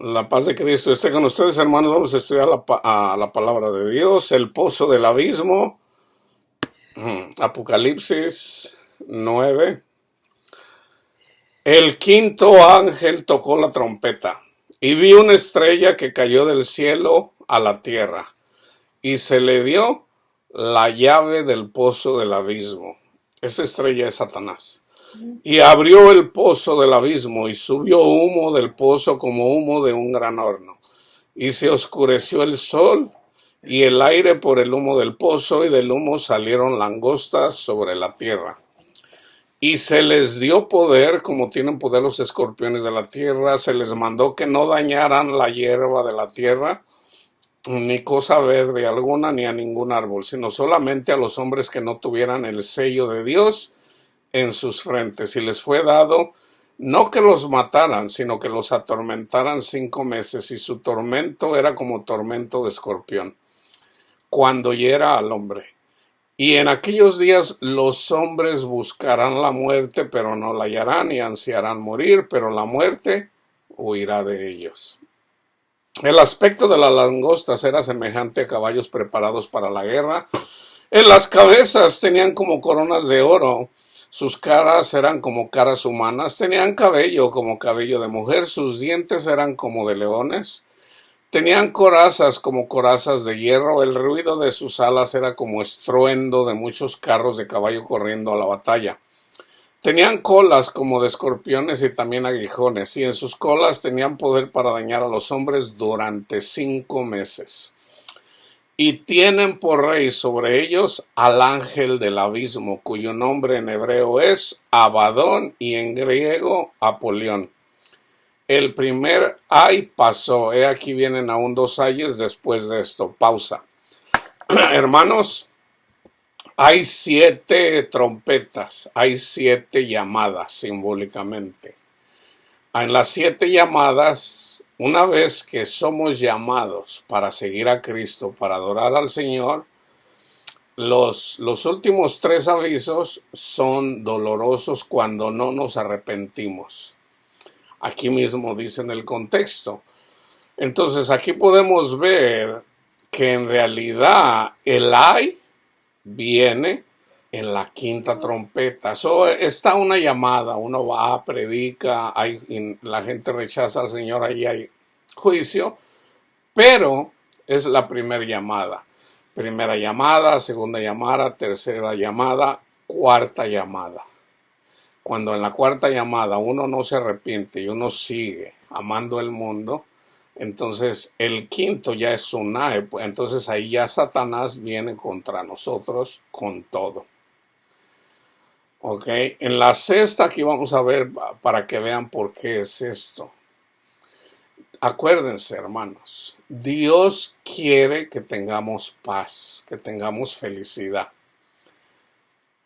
La paz de Cristo esté con ustedes, hermanos. Vamos a estudiar la palabra de Dios, el pozo del abismo, Apocalipsis 9. El quinto ángel tocó la trompeta, y vi una estrella que cayó del cielo a la tierra, y se le dio la llave del pozo del abismo. Esa estrella es Satanás. Y abrió el pozo del abismo, y subió humo del pozo como humo de un gran horno. Y se oscureció el sol y el aire por el humo del pozo, y del humo salieron langostas sobre la tierra. Y se les dio poder, como tienen poder los escorpiones de la tierra. Se les mandó que no dañaran la hierba de la tierra, ni cosa verde alguna, ni a ningún árbol, sino solamente a los hombres que no tuvieran el sello de Dios en sus frentes. Y les fue dado no que los mataran, sino que los atormentaran 5 meses, y su tormento era como tormento de escorpión, cuando hiera al hombre. Y en aquellos días los hombres buscarán la muerte, pero no la hallarán, y ansiarán morir, pero la muerte huirá de ellos. El aspecto de las langostas era semejante a caballos preparados para la guerra. En las cabezas tenían como coronas de oro. Sus caras eran como caras humanas, tenían cabello como cabello de mujer, sus dientes eran como de leones, tenían corazas como corazas de hierro, el ruido de sus alas era como estruendo de muchos carros de caballo corriendo a la batalla. Tenían colas como de escorpiones y también aguijones, y en sus colas tenían poder para dañar a los hombres durante 5 meses. Y tienen por rey sobre ellos al ángel del abismo, cuyo nombre en hebreo es Abadón y en griego Apolión. El primer ay pasó, he aquí vienen aún 2 ayes después de esto. Pausa. Hermanos, hay 7 trompetas, hay 7 llamadas simbólicamente. En las 7 llamadas, una vez que somos llamados para seguir a Cristo, para adorar al Señor, los últimos 3 avisos son dolorosos cuando no nos arrepentimos. Aquí mismo dice en el contexto. Entonces aquí podemos ver que en realidad el ay viene en la quinta trompeta. Está una llamada, uno va, predica, la gente rechaza al Señor, ahí hay juicio, pero es la primera llamada. Primera llamada, segunda llamada, tercera llamada, cuarta llamada. Cuando en la cuarta llamada uno no se arrepiente y uno sigue amando el mundo, entonces el quinto ya es un ay, entonces ahí ya Satanás viene contra nosotros con todo. Ok, en la sexta aquí vamos a ver para que vean por qué es esto. Acuérdense, hermanos, Dios quiere que tengamos paz, que tengamos felicidad.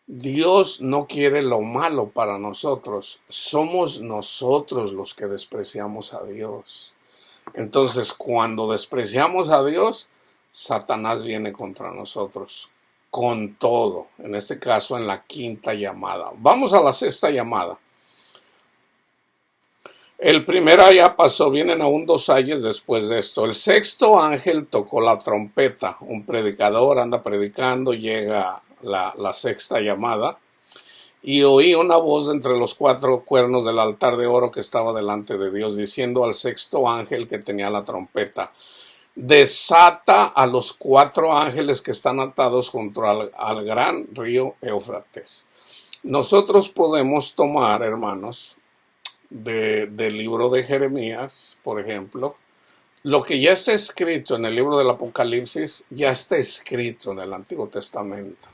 Dios no quiere lo malo para nosotros. Somos nosotros los que despreciamos a Dios. Entonces, cuando despreciamos a Dios, Satanás viene contra nosotros con todo. En este caso, en la quinta llamada. Vamos a la sexta llamada. El primero ya pasó, vienen aún 2 ayes después de esto. El sexto ángel tocó la trompeta. Un predicador anda predicando, llega la sexta llamada. Y oí una voz de entre los 4 cuernos del altar de oro que estaba delante de Dios, diciendo al sexto ángel que tenía la trompeta: desata a los 4 ángeles que están atados junto al gran río Éufrates. Nosotros podemos tomar, hermanos, del libro de Jeremías, por ejemplo, lo que ya está escrito en el libro del Apocalipsis, ya está escrito en el Antiguo Testamento.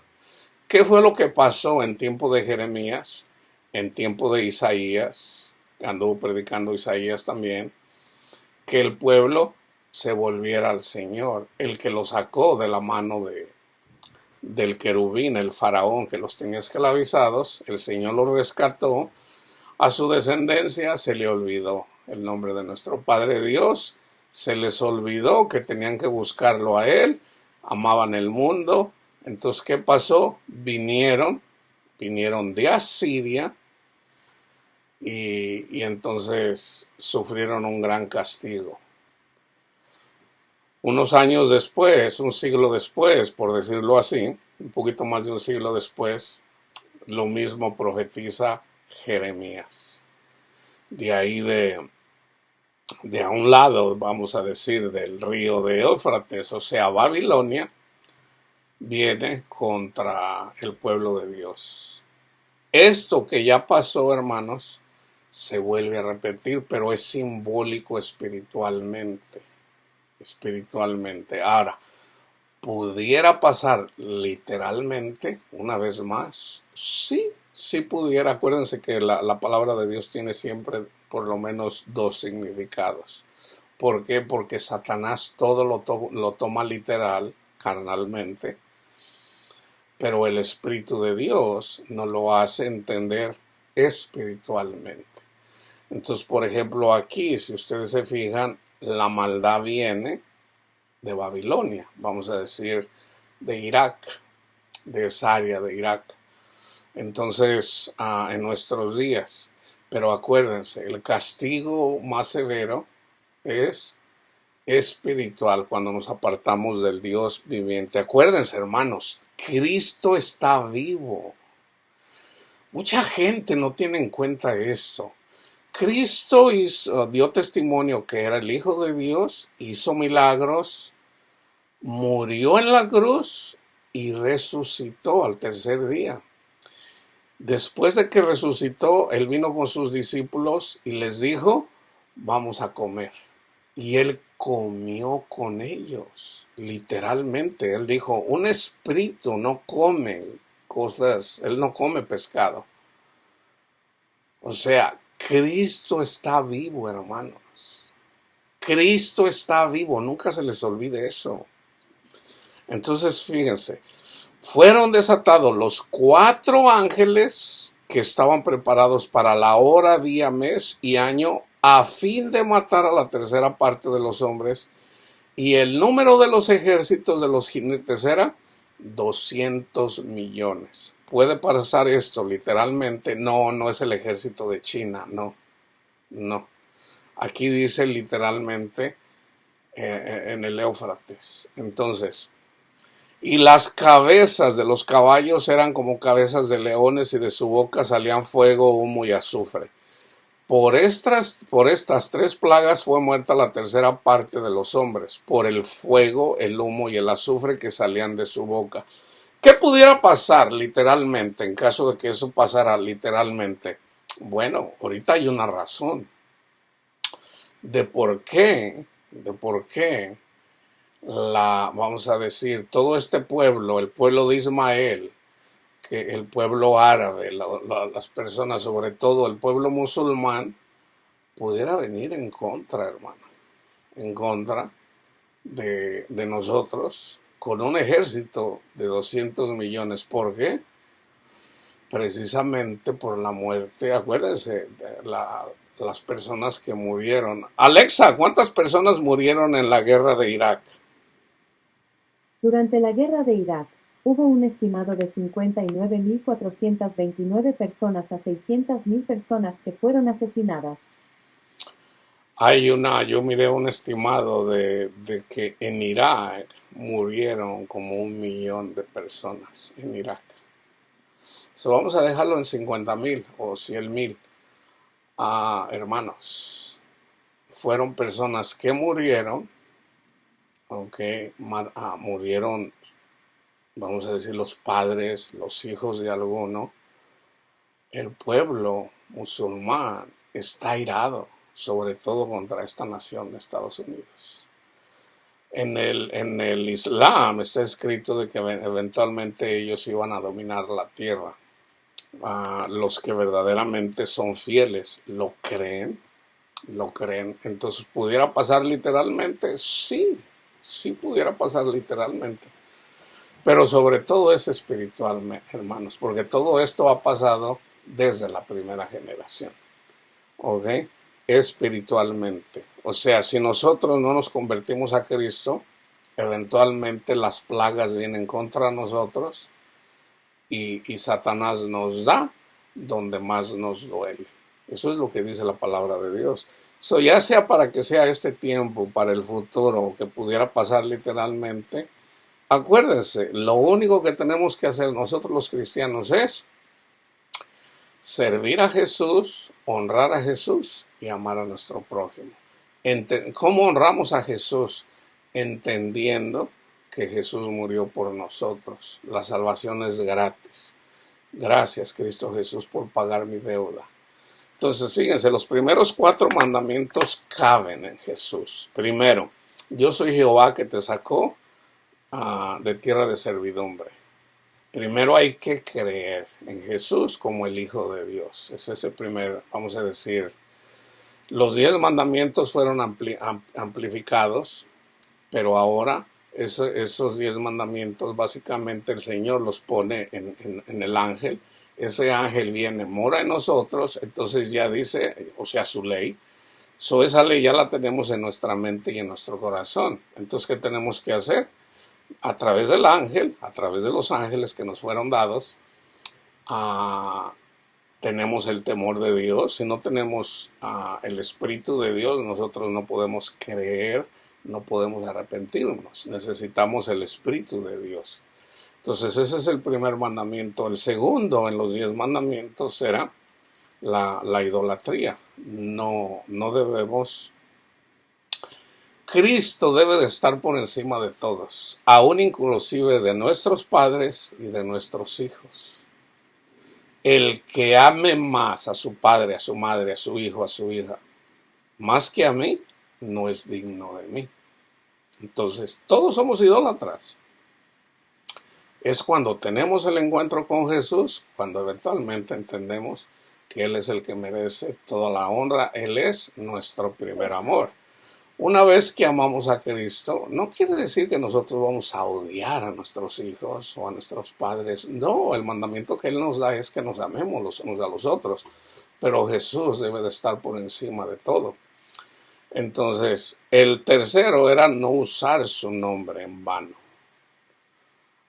¿Qué fue lo que pasó en tiempo de Jeremías, en tiempo de Isaías? Anduvo predicando Isaías también, que el pueblo se volviera al Señor, el que lo sacó de la mano del querubín, el faraón que los tenía esclavizados. El Señor los rescató. A su descendencia se le olvidó el nombre de nuestro Padre Dios, se les olvidó que tenían que buscarlo a Él, amaban el mundo. Entonces, ¿qué pasó? Vinieron de Asiria, y entonces sufrieron un gran castigo. Unos años después, un siglo después, por decirlo así, un poquito más de un siglo después, lo mismo profetiza Jeremías. De ahí de a un lado, vamos a decir, del río de Éufrates, o sea, Babilonia, viene contra el pueblo de Dios. Esto que ya pasó, hermanos, se vuelve a repetir, pero es simbólico espiritualmente. Espiritualmente. Ahora, ¿pudiera pasar literalmente una vez más? Sí, sí pudiera. Acuérdense que la palabra de Dios tiene siempre por lo menos dos significados. ¿Por qué? Porque Satanás todo lo toma literal, carnalmente, pero el Espíritu de Dios nos lo hace entender espiritualmente. Entonces, por ejemplo, aquí, si ustedes se fijan, la maldad viene de Babilonia, vamos a decir, de Irak, de esa área de Irak. Entonces, en nuestros días. Pero acuérdense, el castigo más severo es espiritual cuando nos apartamos del Dios viviente. Acuérdense, hermanos, Cristo está vivo. Mucha gente no tiene en cuenta esto. Cristo dio testimonio que era el Hijo de Dios, hizo milagros, murió en la cruz y resucitó al tercer día. Después de que resucitó, él vino con sus discípulos y les dijo, vamos a comer. Y él comió con ellos, literalmente. Él dijo, un espíritu no come cosas, él no come pescado. O sea, Cristo está vivo, hermanos. Cristo está vivo, nunca se les olvide eso. Entonces, fíjense, fueron desatados los 4 ángeles que estaban preparados para la hora, día, mes y año a fin de matar a la tercera parte de los hombres, y el número de los ejércitos de los jinetes era 200 millones. ¿Puede pasar esto literalmente? No, no es el ejército de China, no, no. Aquí dice literalmente en el Éufrates. Entonces, y las cabezas de los caballos eran como cabezas de leones y de su boca salían fuego, humo y azufre. Por estas 3 plagas fue muerta la tercera parte de los hombres, por el fuego, el humo y el azufre que salían de su boca. ¿Qué pudiera pasar literalmente en caso de que eso pasara literalmente? Bueno, ahorita hay una razón de por qué vamos a decir, todo este pueblo, el pueblo de Ismael, que el pueblo árabe, las personas, sobre todo el pueblo musulmán, pudiera venir en contra, hermano, en contra de nosotros, con un ejército de 200 millones. ¿Por qué? Precisamente por la muerte. Acuérdense, las personas que murieron. Alexa, ¿cuántas personas murieron en la guerra de Irak? Durante la guerra de Irak, hubo un estimado de 59.429 personas a 600.000 personas que fueron asesinadas. Yo miré un estimado de que en Irak murieron como 1 millón de personas en Irak. Vamos a dejarlo en 50.000 o 100.000. Hermanos, fueron personas que murieron, murieron, vamos a decir, los padres, los hijos de alguno. El pueblo musulmán está airado, sobre todo contra esta nación de Estados Unidos. En el Islam está escrito de que eventualmente ellos iban a dominar la tierra. Los que verdaderamente son fieles lo creen. Entonces, ¿pudiera pasar literalmente? Sí pudiera pasar literalmente. Pero sobre todo es espiritual, hermanos, porque todo esto ha pasado desde la primera generación. ¿Ok? Espiritualmente. O sea, si nosotros no nos convertimos a Cristo, eventualmente las plagas vienen contra nosotros y Satanás nos da donde más nos duele. Eso es lo que dice la palabra de Dios. So, ya sea para que sea este tiempo, para el futuro, que pudiera pasar literalmente, acuérdense, lo único que tenemos que hacer nosotros los cristianos es servir a Jesús, honrar a Jesús y amar a nuestro prójimo. ¿Cómo honramos a Jesús? Entendiendo que Jesús murió por nosotros. La salvación es gratis. Gracias, Cristo Jesús, por pagar mi deuda. Entonces, fíjense, los primeros 4 mandamientos caben en Jesús. Primero, yo soy Jehová que te sacó de tierra de servidumbre. Primero hay que creer en Jesús como el Hijo de Dios. Ese es el primer, vamos a decir, los 10 mandamientos fueron amplificados, pero ahora esos 10 mandamientos básicamente el Señor los pone en el ángel. Ese ángel viene, mora en nosotros, entonces ya dice, o sea, su ley. Esa ley ya la tenemos en nuestra mente y en nuestro corazón. Entonces, ¿qué tenemos que hacer? A través del ángel, a través de los ángeles que nos fueron dados, tenemos el temor de Dios. Si no tenemos el Espíritu de Dios, nosotros no podemos creer, no podemos arrepentirnos. Necesitamos el Espíritu de Dios. Entonces ese es el primer mandamiento. El segundo en los 10 mandamientos será la idolatría. No debemos. Cristo debe de estar por encima de todos, aún inclusive de nuestros padres y de nuestros hijos. El que ame más a su padre, a su madre, a su hijo, a su hija, más que a mí, no es digno de mí. Entonces, todos somos idólatras. Es cuando tenemos el encuentro con Jesús, cuando eventualmente entendemos que Él es el que merece toda la honra. Él es nuestro primer amor. Una vez que amamos a Cristo, no quiere decir que nosotros vamos a odiar a nuestros hijos o a nuestros padres. No, el mandamiento que Él nos da es que nos amemos los unos a los otros. Pero Jesús debe de estar por encima de todo. Entonces, el tercero era no usar su nombre en vano.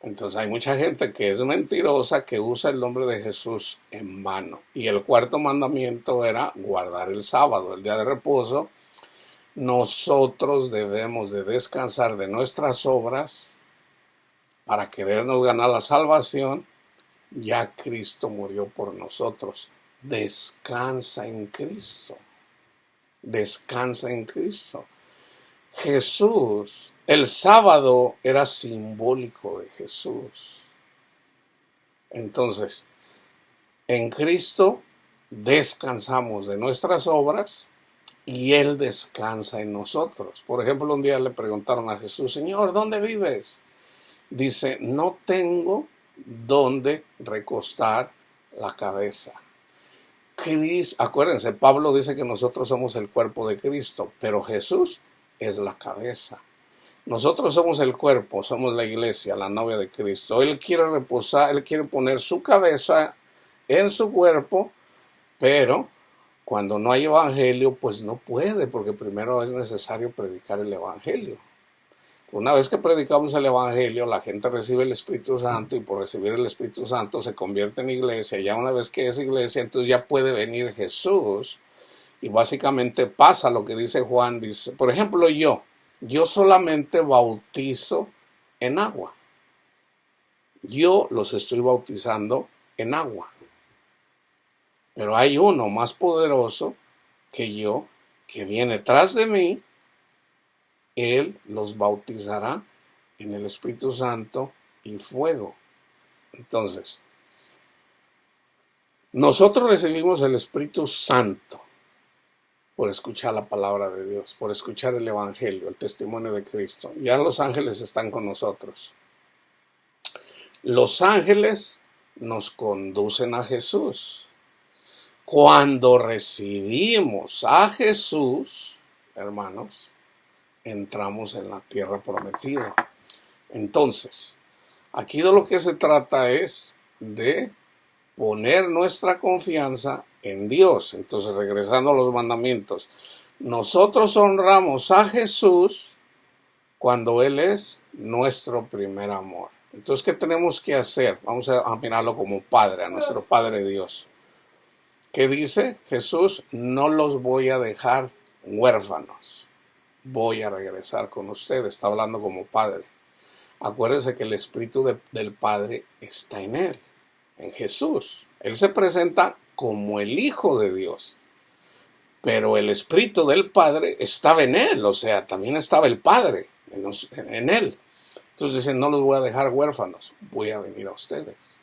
Entonces hay mucha gente que es mentirosa, que usa el nombre de Jesús en vano. Y el cuarto mandamiento era guardar el sábado, el día de reposo. Nosotros debemos de descansar de nuestras obras para querernos ganar la salvación. Ya Cristo murió por nosotros. Descansa en Cristo. Descansa en Cristo. Jesús, el sábado era simbólico de Jesús. Entonces, en Cristo descansamos de nuestras obras y Él descansa en nosotros. Por ejemplo, un día le preguntaron a Jesús, Señor, ¿dónde vives? Dice, no tengo dónde recostar la cabeza. Acuérdense, Pablo dice que nosotros somos el cuerpo de Cristo, pero Jesús es la cabeza. Nosotros somos el cuerpo, somos la iglesia, la novia de Cristo. Él quiere reposar, Él quiere poner su cabeza en su cuerpo, pero cuando no hay evangelio, pues no puede, porque primero es necesario predicar el evangelio. Una vez que predicamos el evangelio, la gente recibe el Espíritu Santo y por recibir el Espíritu Santo se convierte en iglesia. Ya una vez que es iglesia, entonces ya puede venir Jesús y básicamente pasa lo que dice Juan. Dice, por ejemplo, yo solamente bautizo en agua. Yo los estoy bautizando en agua. Pero hay uno más poderoso que yo, que viene tras de mí. Él los bautizará en el Espíritu Santo y fuego. Entonces, nosotros recibimos el Espíritu Santo por escuchar la palabra de Dios, por escuchar el Evangelio, el testimonio de Cristo. Ya los ángeles están con nosotros. Los ángeles nos conducen a Jesús. Cuando recibimos a Jesús, hermanos, entramos en la tierra prometida. Entonces, aquí de lo que se trata es de poner nuestra confianza en Dios. Entonces, regresando a los mandamientos, nosotros honramos a Jesús cuando Él es nuestro primer amor. Entonces, ¿qué tenemos que hacer? Vamos a mirarlo como Padre, a nuestro Padre Dios. ¿Qué dice Jesús? No los voy a dejar huérfanos. Voy a regresar con ustedes. Está hablando como padre. Acuérdense que el Espíritu del Padre está en él, en Jesús. Él se presenta como el Hijo de Dios. Pero el Espíritu del Padre estaba en él. O sea, también estaba el Padre en él. Entonces dicen, no los voy a dejar huérfanos. Voy a venir a ustedes.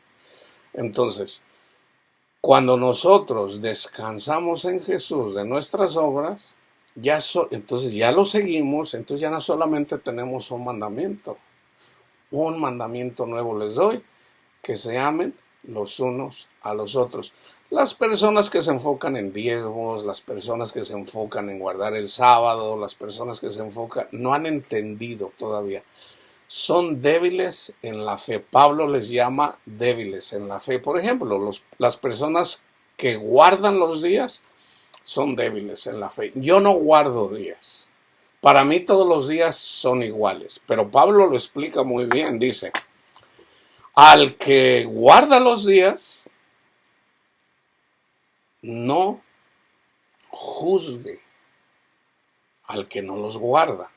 Entonces, cuando nosotros descansamos en Jesús de nuestras obras, entonces ya lo seguimos, entonces ya no solamente tenemos un mandamiento nuevo les doy, que se amen los unos a los otros. Las personas que se enfocan en diezmos, las personas que se enfocan en guardar el sábado, las personas que se enfocan, no han entendido todavía. Son débiles en la fe. Pablo les llama débiles en la fe. Por ejemplo, las personas que guardan los días son débiles en la fe. Yo no guardo días. Para mí todos los días son iguales. Pero Pablo lo explica muy bien. Dice, al que guarda los días, no juzgue al que no los guarda.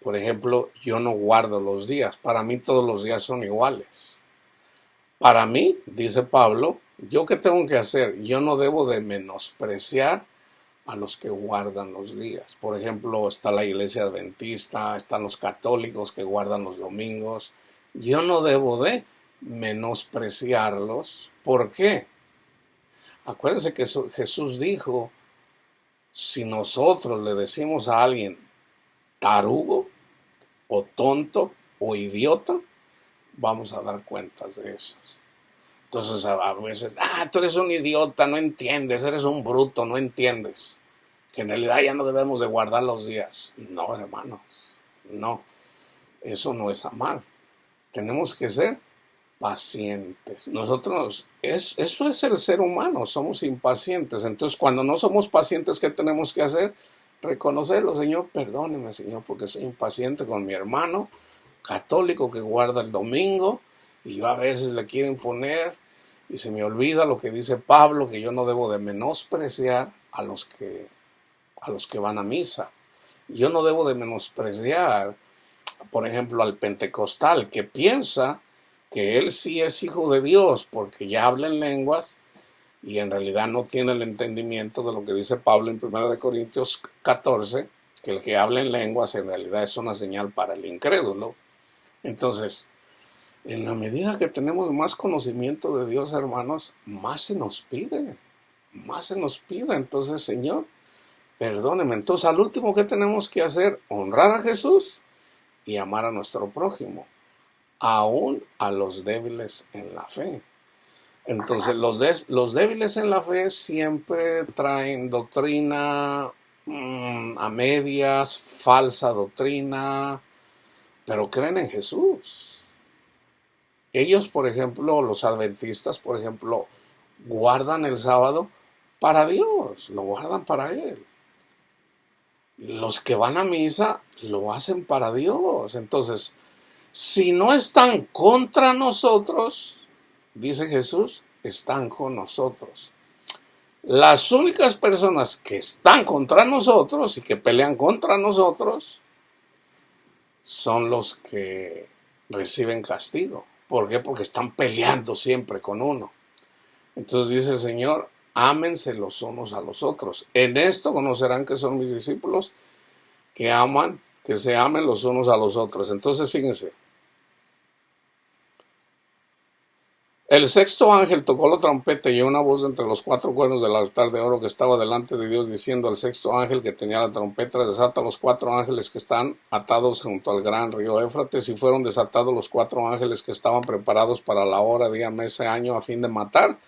Por ejemplo, yo no guardo los días. Para mí todos los días son iguales. Para mí, dice Pablo, ¿yo qué tengo que hacer? Yo no debo de menospreciar a los que guardan los días. Por ejemplo, está la iglesia adventista, están los católicos que guardan los domingos. Yo no debo de menospreciarlos. ¿Por qué? Acuérdense que Jesús dijo, si nosotros le decimos a alguien tarugo, o tonto, o idiota, vamos a dar cuentas de esos. Entonces a veces, tú eres un idiota, no entiendes, eres un bruto, no entiendes. Que en realidad ya no debemos de guardar los días. No, hermanos, no. Eso no es amar. Tenemos que ser pacientes. Nosotros, eso es el ser humano, somos impacientes. Entonces cuando no somos pacientes, ¿qué tenemos que hacer? Reconocerlo. Señor, perdóneme, Señor, porque soy impaciente con mi hermano católico que guarda el domingo y yo a veces le quiero imponer y se me olvida lo que dice Pablo, que yo no debo de menospreciar a los que van a misa. Yo no debo de menospreciar, por ejemplo, al pentecostal que piensa que él sí es hijo de Dios porque ya habla en lenguas y en realidad no tiene el entendimiento de lo que dice Pablo en 1 Corintios 14, que el que habla en lenguas en realidad es una señal para el incrédulo. Entonces, en la medida que tenemos más conocimiento de Dios, hermanos, más se nos pide. Entonces, Señor, perdóneme. Entonces, al último, ¿qué tenemos que hacer? Honrar a Jesús y amar a nuestro prójimo, aún a los débiles en la fe. Entonces, los débiles en la fe siempre traen doctrina a medias, falsa doctrina, pero creen en Jesús. Ellos, por ejemplo, los adventistas, por ejemplo, guardan el sábado para Dios, lo guardan para Él. Los que van a misa lo hacen para Dios. Entonces, si no están contra nosotros, dice Jesús, están con nosotros. Las únicas personas que están contra nosotros y que pelean contra nosotros son los que reciben castigo. ¿Por qué? Porque están peleando siempre con uno. Entonces dice el Señor, ámense los unos a los otros. En esto conocerán que son mis discípulos, que se amen los unos a los otros. Entonces fíjense, el sexto ángel tocó la trompeta y oyó una voz entre los cuatro cuernos del altar de oro que estaba delante de Dios, diciendo al sexto ángel que tenía la trompeta, desata los cuatro ángeles que están atados junto al gran río Éufrates, y fueron desatados los cuatro ángeles que estaban preparados para la hora, día, mes, año, a fin de matar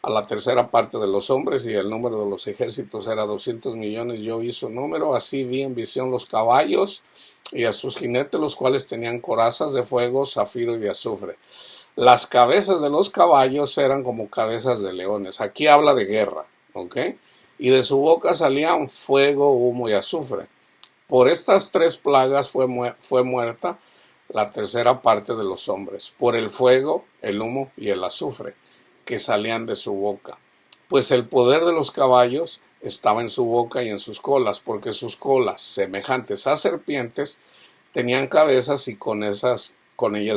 a la tercera parte de los hombres, y el número de los ejércitos era 200 millones. Yo oí su número, así vi en visión los caballos y a sus jinetes, los cuales tenían corazas de fuego, zafiro y de azufre. Las cabezas de los caballos eran como cabezas de leones. Aquí habla de guerra, ¿ok? Y de su boca salían fuego, humo y azufre. Por estas tres plagas fue muerta la tercera parte de los hombres, por el fuego, el humo y el azufre que salían de su boca. pues el poder de los caballos estaba en su boca y en sus colas, porque sus colas, semejantes a serpientes, tenían cabezas y con ellas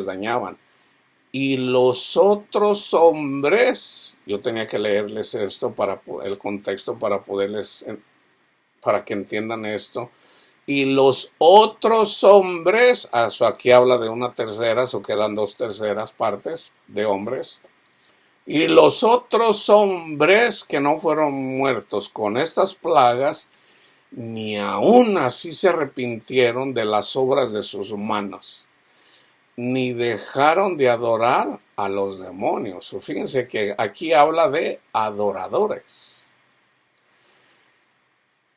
dañaban. Y los otros hombres, yo tenía que leerles esto para el contexto para que entiendan esto. Y los otros hombres, aquí habla de una tercera, o quedan 2/3 partes de hombres. Y los otros hombres que no fueron muertos con estas plagas, ni aun así se arrepintieron de las obras de sus manos, ni dejaron de adorar a los demonios. Fíjense que aquí habla de adoradores.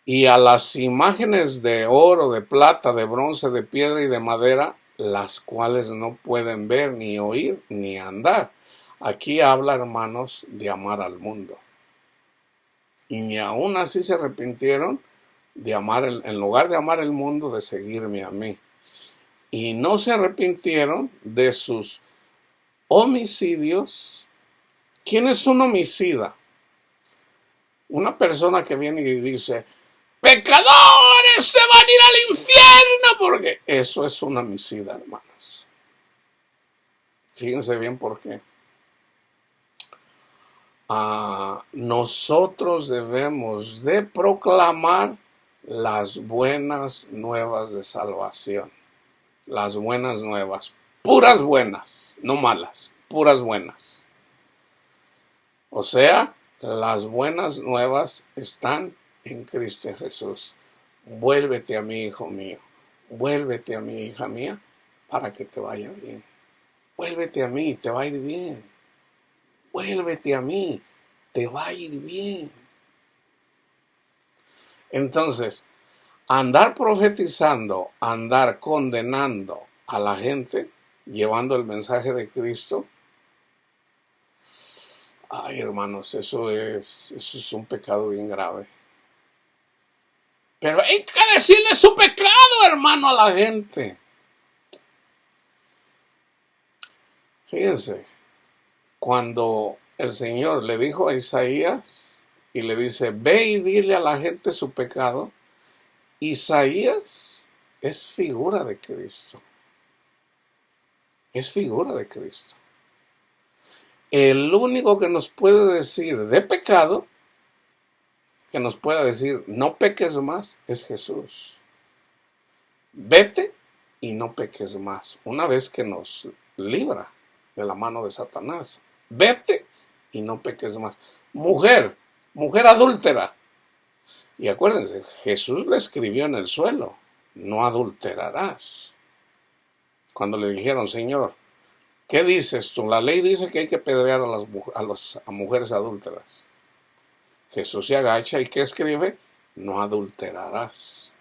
Y a las imágenes de oro, de plata, de bronce, de piedra y de madera, las cuales no pueden ver, ni oír, ni andar. Aquí habla, hermanos, de amar al mundo. Y ni aún así se arrepintieron de amar, en lugar de amar el mundo, de seguirme a mí. Y no se arrepintieron de sus homicidios. ¿Quién es un homicida? Una persona que viene y dice: pecadores se van a ir al infierno, porque eso es un homicida, hermanos. Fíjense bien por qué. Nosotros debemos de proclamar las buenas nuevas de salvación. Las buenas nuevas, puras buenas, no malas, puras buenas. O sea, las buenas nuevas están en Cristo Jesús. Vuélvete a mí, hijo mío. Vuélvete a mí, hija mía, para que te vaya bien. Vuélvete a mí, te va a ir bien. Vuélvete a mí, te va a ir bien. Entonces, andar profetizando, andar condenando a la gente, llevando el mensaje de Cristo, ay, hermanos, eso es un pecado bien grave. Pero hay que decirle su pecado, hermano, a la gente. Fíjense, cuando el Señor le dijo a Isaías y le dice: ve y dile a la gente su pecado, Isaías es figura de Cristo. Es figura de Cristo. El único que nos puede decir de pecado, que nos pueda decir no peques más, es Jesús. Vete y no peques más. Una vez que nos libra de la mano de Satanás. Vete y no peques más. Mujer adúltera. Y acuérdense, Jesús le escribió en el suelo: no adulterarás. Cuando le dijeron: Señor, ¿qué dices tú? La ley dice que hay que pedrear a mujeres adúlteras. Jesús se agacha y ¿qué escribe? No adulterarás.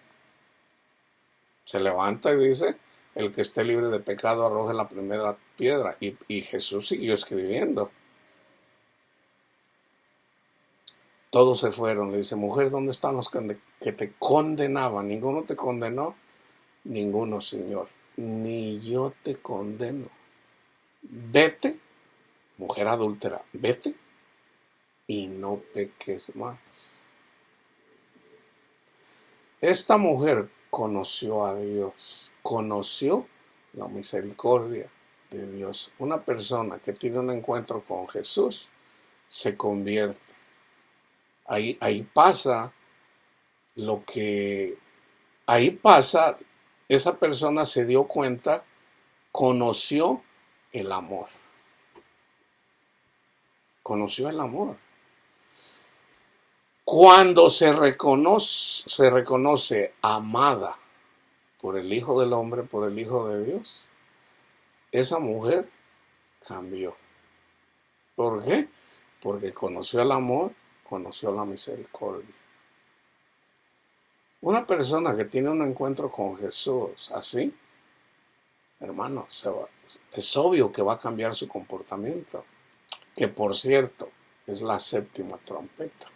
Se levanta y dice: el que esté libre de pecado arroje la primera piedra. Y Jesús siguió escribiendo. Todos se fueron. Le dice: mujer, ¿dónde están los que te condenaban? ¿Ninguno te condenó? Ninguno, Señor. Ni yo te condeno. Vete, mujer adúltera, vete y no peques más. Esta mujer conoció a Dios, conoció la misericordia de Dios. Una persona que tiene un encuentro con Jesús se convierte. Ahí pasa esa persona se dio cuenta, conoció el amor. Conoció el amor. Cuando se reconoce amada por el Hijo del Hombre, por el Hijo de Dios, esa mujer cambió. ¿Por qué? Porque conoció el amor, conoció la misericordia. Una persona que tiene un encuentro con Jesús así, hermano, es obvio que va a cambiar su comportamiento. Que por cierto, es la séptima trompeta.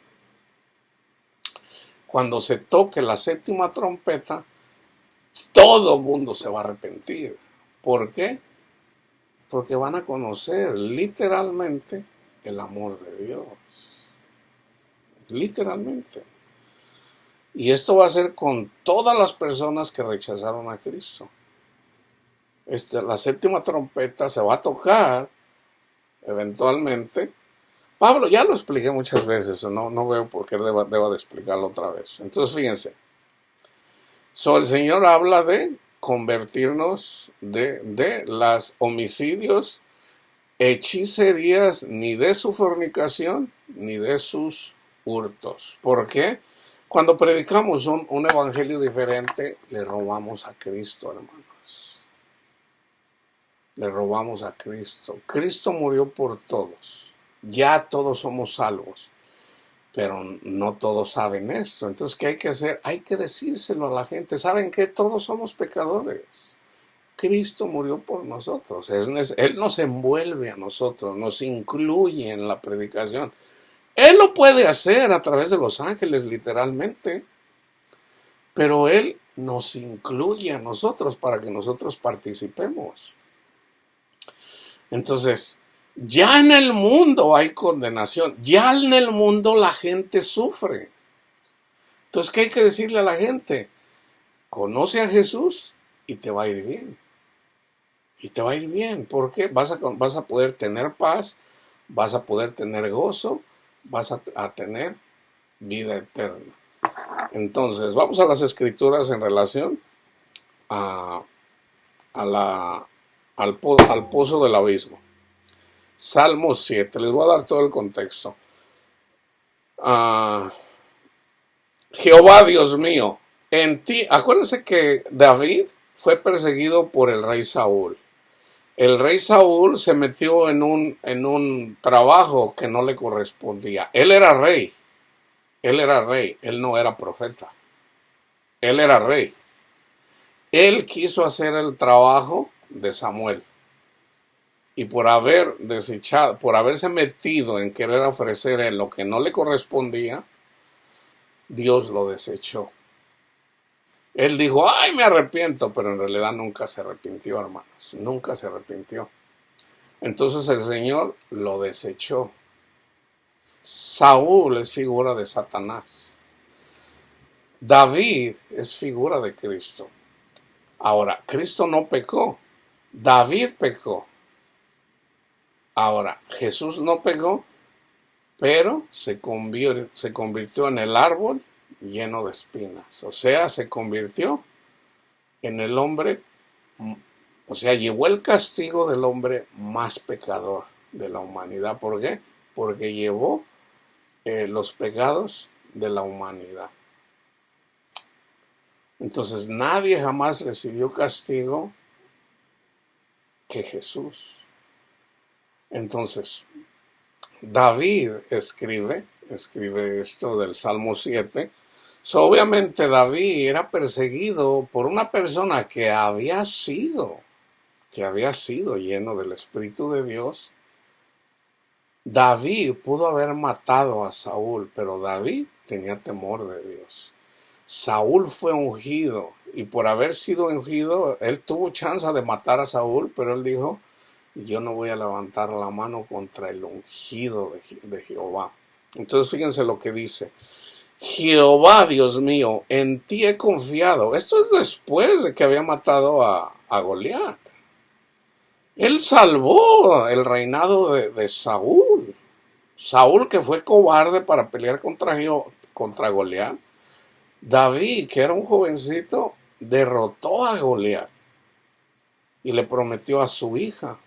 Cuando se toque la séptima trompeta, todo el mundo se va a arrepentir. ¿Por qué? Porque van a conocer literalmente el amor de Dios. literalmente. Y esto va a ser con todas las personas que rechazaron a Cristo. La séptima trompeta se va a tocar eventualmente. Pablo ya lo expliqué muchas veces, no veo por qué deba de explicarlo otra vez. Entonces fíjense, el Señor habla de convertirnos de las homicidios, hechicerías, ni de su fornicación, ni de sus hurtos. ¿Por qué? Cuando predicamos un evangelio diferente, le robamos a Cristo, hermanos. Le robamos a Cristo. Cristo murió por todos. Ya todos somos salvos. Pero no todos saben esto. Entonces, ¿qué hay que hacer? Hay que decírselo a la gente. ¿Saben qué? Todos somos pecadores. Cristo murió por nosotros. Él nos envuelve a nosotros, nos incluye en la predicación. Él lo puede hacer a través de los ángeles, literalmente. Pero Él nos incluye a nosotros para que nosotros participemos. Entonces, ya en el mundo hay condenación. Ya en el mundo la gente sufre. Entonces, ¿qué hay que decirle a la gente? Conoce a Jesús y te va a ir bien. Y te va a ir bien. ¿Por qué? Vas a poder tener paz, vas a poder tener gozo, vas a tener vida eterna. Entonces, vamos a las escrituras en relación al pozo del abismo. Salmo 7, les voy a dar todo el contexto. Jehová Dios mío, en ti, acuérdense que David fue perseguido por el rey Saúl. El rey Saúl se metió en un trabajo que no le correspondía. Él era rey, él no era profeta. Él era rey. Él quiso hacer el trabajo de Samuel. Y por haberse metido en querer ofrecer en lo que no le correspondía, Dios lo desechó. Él dijo, ay, me arrepiento, pero en realidad nunca se arrepintió, hermanos. Nunca se arrepintió. Entonces el Señor lo desechó. Saúl es figura de Satanás. David es figura de Cristo. Ahora, Cristo no pecó. David pecó. Ahora, Jesús no pecó, pero se convirtió en el árbol lleno de espinas. O sea, se convirtió en el hombre, o sea, llevó el castigo del hombre más pecador de la humanidad. ¿Por qué? Porque llevó los pecados de la humanidad. Entonces, nadie jamás recibió castigo que Jesús. Entonces, David escribe esto del Salmo 7. Obviamente David era perseguido por una persona que había sido lleno del Espíritu de Dios. David pudo haber matado a Saúl, pero David tenía temor de Dios. Saúl fue ungido y por haber sido ungido, él tuvo chance de matar a Saúl, pero él dijo, yo no voy a levantar la mano contra el ungido de Jehová. Entonces fíjense lo que dice. Jehová, Dios mío, en ti he confiado. Esto es después de que había matado a Goliat. Él salvó el reinado de Saúl. Saúl, que fue cobarde para pelear contra Goliat. David, que era un jovencito, derrotó a Goliat y le prometió a su hija.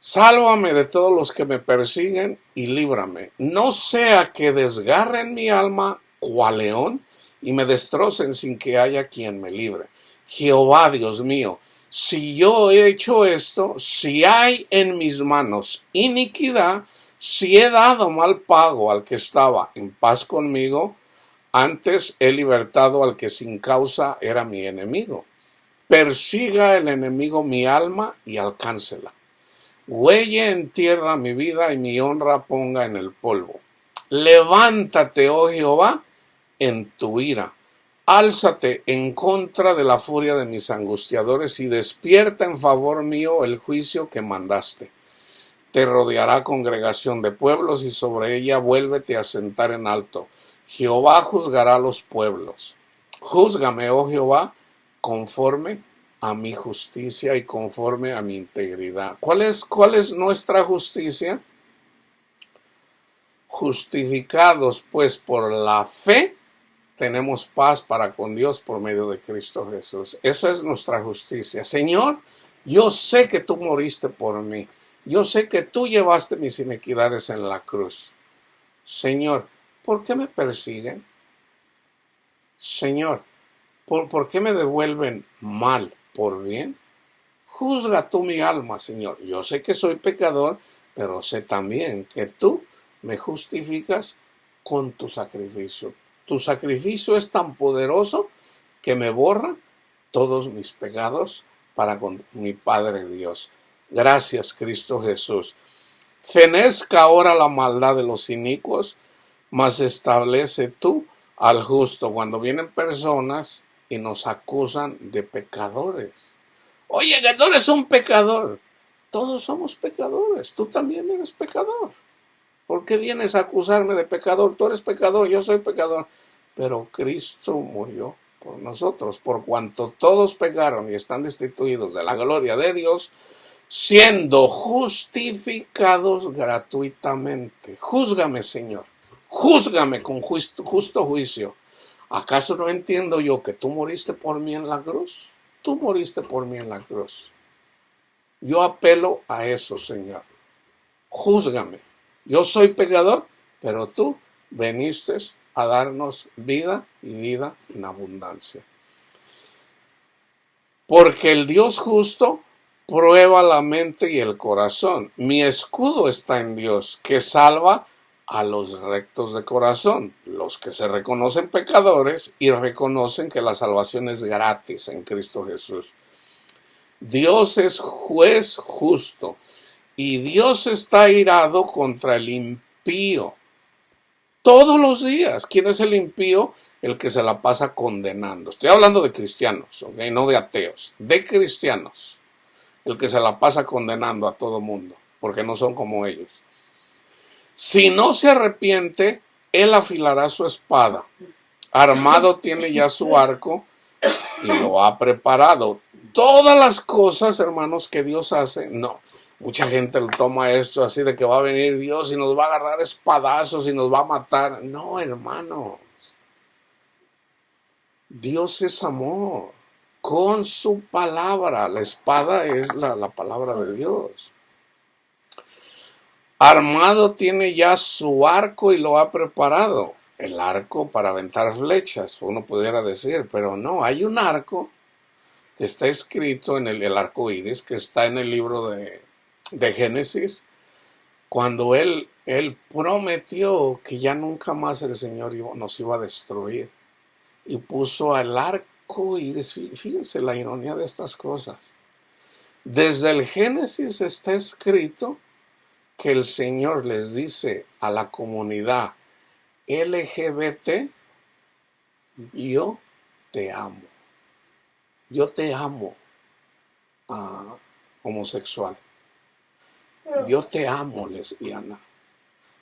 Sálvame de todos los que me persiguen y líbrame. No sea que desgarren mi alma cual león y me destrocen sin que haya quien me libre. Jehová, Dios mío, si yo he hecho esto, si hay en mis manos iniquidad, si he dado mal pago al que estaba en paz conmigo, antes he libertado al que sin causa era mi enemigo. Persiga el enemigo mi alma y alcáncela. Huelle en tierra mi vida y mi honra ponga en el polvo. Levántate, oh Jehová, en tu ira. Álzate en contra de la furia de mis angustiadores y despierta en favor mío el juicio que mandaste. te rodeará congregación de pueblos y sobre ella vuélvete a sentar en alto. Jehová juzgará a los pueblos. Júzgame, oh Jehová, conforme a mi justicia y conforme a mi integridad. ¿Cuál es nuestra justicia? Justificados pues por la fe, tenemos paz para con Dios por medio de Cristo Jesús. Eso es nuestra justicia. Señor, yo sé que tú moriste por mí. Yo sé que tú llevaste mis iniquidades en la cruz. Señor, ¿por qué me persiguen? Señor, ¿por qué me devuelven mal por bien? Juzga tú mi alma, Señor. Yo sé que soy pecador, pero sé también que tú me justificas con tu sacrificio. Tu sacrificio es tan poderoso que me borra todos mis pecados para con mi Padre Dios. Gracias, Cristo Jesús. Fenezca ahora la maldad de los inicuos, mas establece tú al justo. Cuando vienen personas y nos acusan de pecadores. Oye, que tú eres un pecador. Todos somos pecadores. Tú también eres pecador. ¿Por qué vienes a acusarme de pecador? Tú eres pecador, yo soy pecador. Pero Cristo murió por nosotros. Por cuanto todos pecaron y están destituidos de la gloria de Dios, siendo justificados gratuitamente. Júzgame, Señor. Júzgame con justo juicio. ¿Acaso no entiendo yo que tú moriste por mí en la cruz? Tú moriste por mí en la cruz. Yo apelo a eso, Señor. Júzgame. Yo soy pecador, pero tú viniste a darnos vida y vida en abundancia. Porque el Dios justo prueba la mente y el corazón. Mi escudo está en Dios, que salva a los rectos de corazón, los que se reconocen pecadores y reconocen que la salvación es gratis en Cristo Jesús. Dios es juez justo y Dios está airado contra el impío. Todos los días. ¿Quién es el impío? El que se la pasa condenando. Estoy hablando de cristianos, ¿ok? No de ateos, de cristianos. El que se la pasa condenando a todo mundo, porque no son como ellos. Si no se arrepiente, él afilará su espada. Armado tiene ya su arco y lo ha preparado. Todas las cosas, hermanos, que Dios hace, no. Mucha gente lo toma esto así de que va a venir Dios y nos va a agarrar espadazos y nos va a matar. No, hermanos. Dios es amor. Con su palabra. La espada es la palabra de Dios. Armado tiene ya su arco y lo ha preparado. El arco para aventar flechas, uno pudiera decir, pero no, hay un arco que está escrito en el arco iris, que está en el libro de Génesis, cuando él prometió que ya nunca más el Señor nos iba a destruir. Y puso al arco iris, fíjense la ironía de estas cosas. Desde el Génesis está escrito que el Señor les dice a la comunidad LGBT, yo te amo. Yo te amo, homosexual. Yo te amo, lesbiana.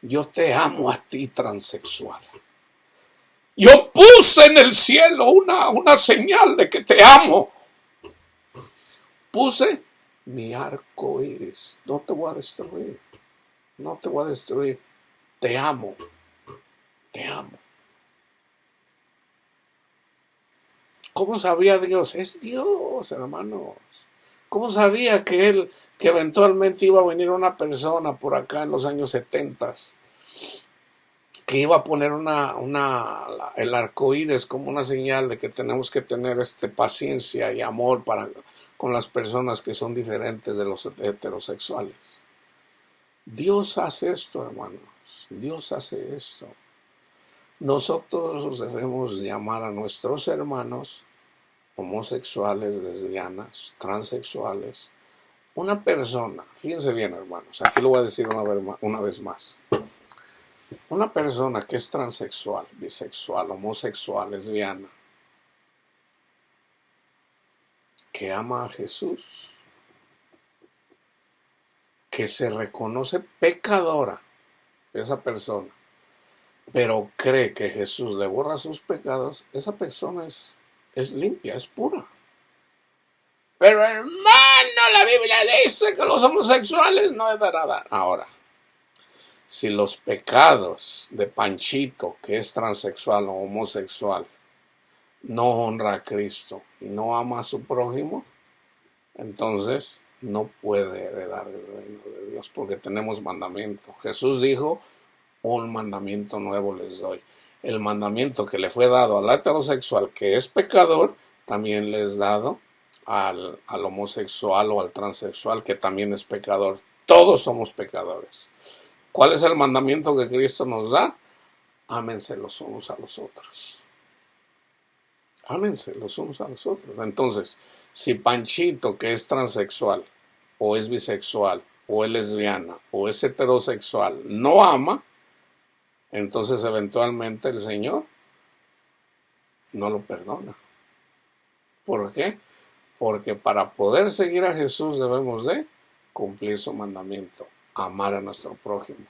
Yo te amo a ti, transexual. Yo puse en el cielo una señal de que te amo. Puse mi arco iris. No te voy a destruir. No te voy a destruir. Te amo. Te amo. ¿Cómo sabía Dios? Es Dios, hermanos. ¿Cómo sabía que eventualmente iba a venir una persona por acá en los años 70 que iba a poner el arcoíris como una señal de que tenemos que tener paciencia y amor con las personas que son diferentes de los heterosexuales? Dios hace esto, hermanos. Dios hace esto. Nosotros debemos llamar a nuestros hermanos homosexuales, lesbianas, transexuales, una persona, fíjense bien, hermanos, aquí lo voy a decir una vez más. Una persona que es transexual, bisexual, homosexual, lesbiana, que ama a Jesús, que se reconoce pecadora, esa persona, pero cree que Jesús le borra sus pecados, esa persona es limpia, es pura. Pero hermano, la Biblia dice que los homosexuales no es de nada. Ahora, si los pecados de Panchito, que es transexual o homosexual, no honra a Cristo y no ama a su prójimo, entonces no puede heredar el reino de Dios, porque tenemos mandamiento. Jesús dijo, un mandamiento nuevo les doy. El mandamiento que le fue dado al heterosexual, que es pecador, también le es dado al homosexual o al transexual, que también es pecador. Todos somos pecadores. ¿Cuál es el mandamiento que Cristo nos da? Ámense los unos a los otros. Ámense los unos a los otros. Entonces, si Panchito, que es transexual, o es bisexual, o es lesbiana, o es heterosexual, no ama, entonces eventualmente el Señor no lo perdona. ¿Por qué? Porque para poder seguir a Jesús debemos de cumplir su mandamiento, amar a nuestro prójimo.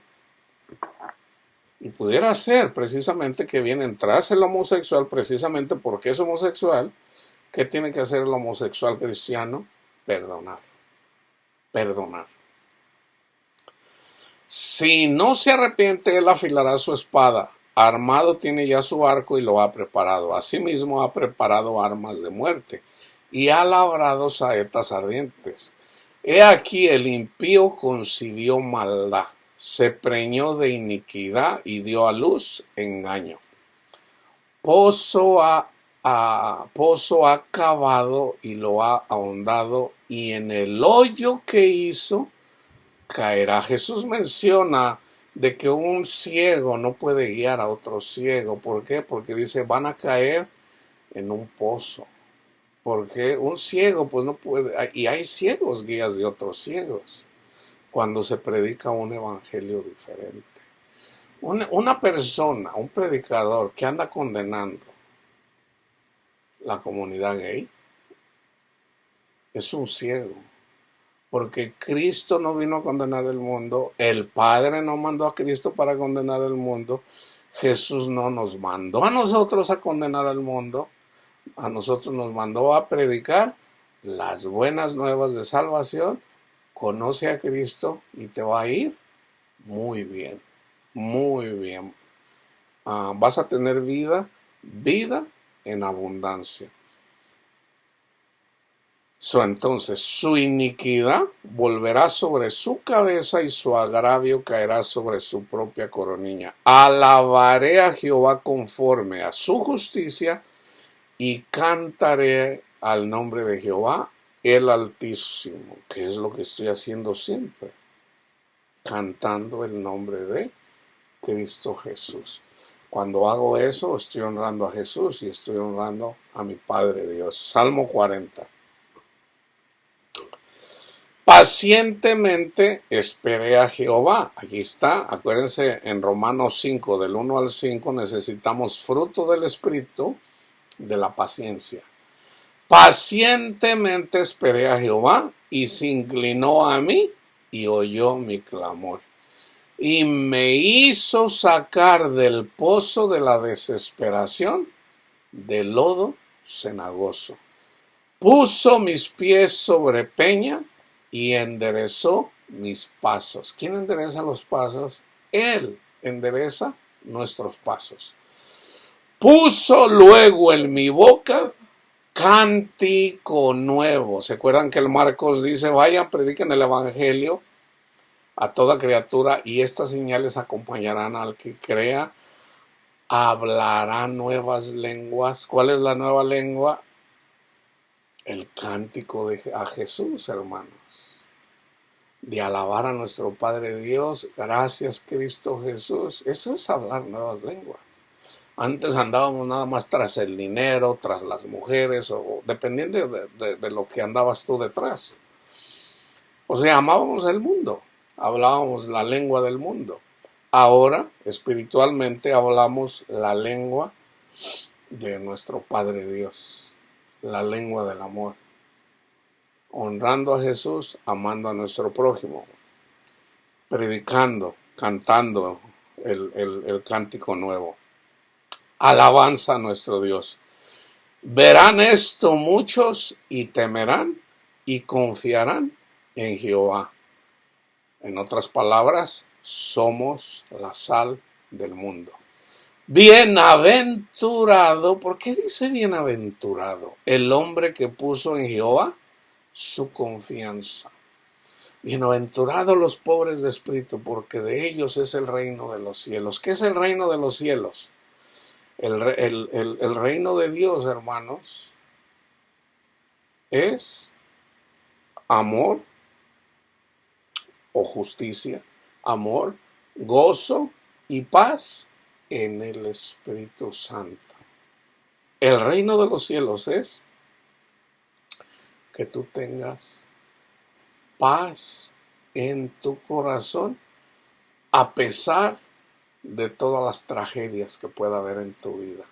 Y pudiera ser precisamente que viene tras el homosexual, precisamente porque es homosexual. ¿Qué tiene que hacer el homosexual cristiano? Perdonar. Perdonar. Si no se arrepiente, él afilará su espada. Armado tiene ya su arco y lo ha preparado. Asimismo ha preparado armas de muerte y ha labrado saetas ardientes. He aquí el impío concibió maldad, se preñó de iniquidad y dio a luz engaño. Pozo ha cavado y lo ha ahondado, y en el hoyo que hizo caerá. Jesús menciona de que un ciego no puede guiar a otro ciego. ¿Por qué? Porque dice, van a caer en un pozo. Porque un ciego pues no puede, y hay ciegos guías de otros ciegos cuando se predica un evangelio diferente. Una persona, un predicador que anda condenando la comunidad gay es un ciego. Porque Cristo no vino a condenar el mundo, el Padre no mandó a Cristo para condenar el mundo, Jesús no nos mandó a nosotros a condenar al mundo, a nosotros nos mandó a predicar las buenas nuevas de salvación. Conoce a Cristo y te va a ir muy bien, muy bien. Vas a tener vida en abundancia. Entonces su iniquidad volverá sobre su cabeza y su agravio caerá sobre su propia coronilla. Alabaré a Jehová conforme a su justicia y cantaré al nombre de Jehová el Altísimo, que es lo que estoy haciendo siempre, cantando el nombre de Cristo Jesús. Cuando hago eso, estoy honrando a Jesús y estoy honrando a mi Padre Dios. Salmo 40. Pacientemente esperé a Jehová. Aquí está, acuérdense, en Romanos 5, del 1 al 5, necesitamos fruto del Espíritu de la paciencia. Pacientemente esperé a Jehová y se inclinó a mí y oyó mi clamor. Y me hizo sacar del pozo de la desesperación, del lodo cenagoso. Puso mis pies sobre peña y enderezó mis pasos. ¿Quién endereza los pasos? Él endereza nuestros pasos. Puso luego en mi boca cántico nuevo. ¿Se acuerdan que el Marcos dice, vayan, prediquen el evangelio a toda criatura y estas señales acompañarán al que crea? Hablará nuevas lenguas. ¿Cuál es la nueva lengua? El cántico a Jesús, hermanos. De alabar a nuestro Padre Dios. Gracias, Cristo Jesús. Eso es hablar nuevas lenguas. Antes andábamos nada más tras el dinero, tras las mujeres, o dependiendo de lo que andabas tú detrás. O sea, amábamos el mundo, hablábamos la lengua del mundo. Ahora, espiritualmente, hablamos la lengua de nuestro Padre Dios, la lengua del amor. Honrando a Jesús, amando a nuestro prójimo. predicando, cantando el cántico nuevo. Alabanza a nuestro Dios. Verán esto muchos y temerán y confiarán en Jehová. En otras palabras, somos la sal del mundo. Bienaventurado, ¿por qué dice bienaventurado? El hombre que puso en Jehová su confianza. Bienaventurados los pobres de espíritu, porque de ellos es el reino de los cielos. ¿Qué es el reino de los cielos? El reino de Dios, hermanos, es amor o justicia, amor, gozo y paz en el Espíritu Santo. El reino de los cielos es que tú tengas paz en tu corazón a pesar de todas las tragedias que pueda haber en tu vida.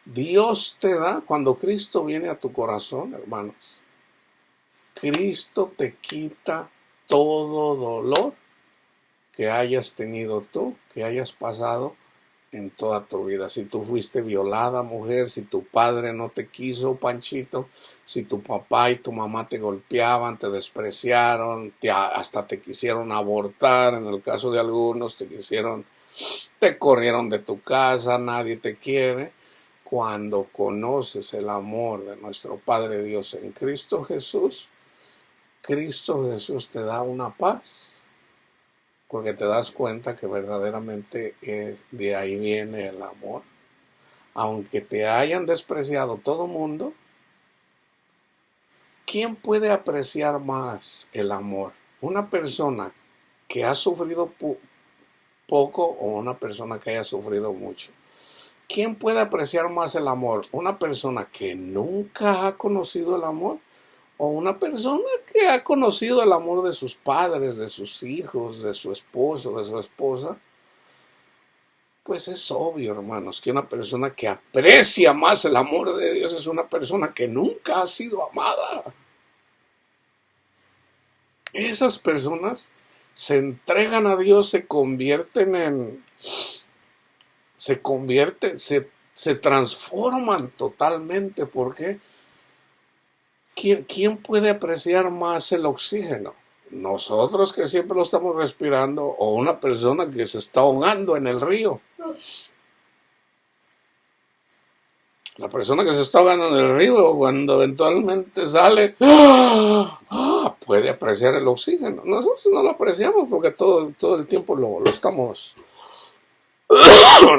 Dios te da, cuando Cristo viene a tu corazón, hermanos, Cristo te quita todo dolor que hayas tenido tú, que hayas pasado en toda tu vida. Si tú fuiste violada, mujer, si tu padre no te quiso, Panchito, si tu papá y tu mamá te golpeaban, te despreciaron, hasta te quisieron abortar, en el caso de algunos te corrieron de tu casa, nadie te quiere. Cuando conoces el amor de nuestro Padre Dios en Cristo Jesús, Cristo Jesús te da una paz, porque te das cuenta que verdaderamente de ahí viene el amor. Aunque te hayan despreciado todo mundo, ¿quién puede apreciar más el amor? ¿Una persona que ha sufrido poco o una persona que haya sufrido mucho? ¿Quién puede apreciar más el amor? ¿Una persona que nunca ha conocido el amor? ¿O una persona que ha conocido el amor de sus padres, de sus hijos, de su esposo, de su esposa? Pues es obvio, hermanos, que una persona que aprecia más el amor de Dios es una persona que nunca ha sido amada. Esas personas se entregan a Dios, se transforman totalmente. ¿Por qué? ¿Quién puede apreciar más el oxígeno? ¿Nosotros que siempre lo estamos respirando o una persona que se está ahogando en el río? La persona que se está ahogando en el río, cuando eventualmente sale, puede apreciar el oxígeno. Nosotros no lo apreciamos porque todo el tiempo lo estamos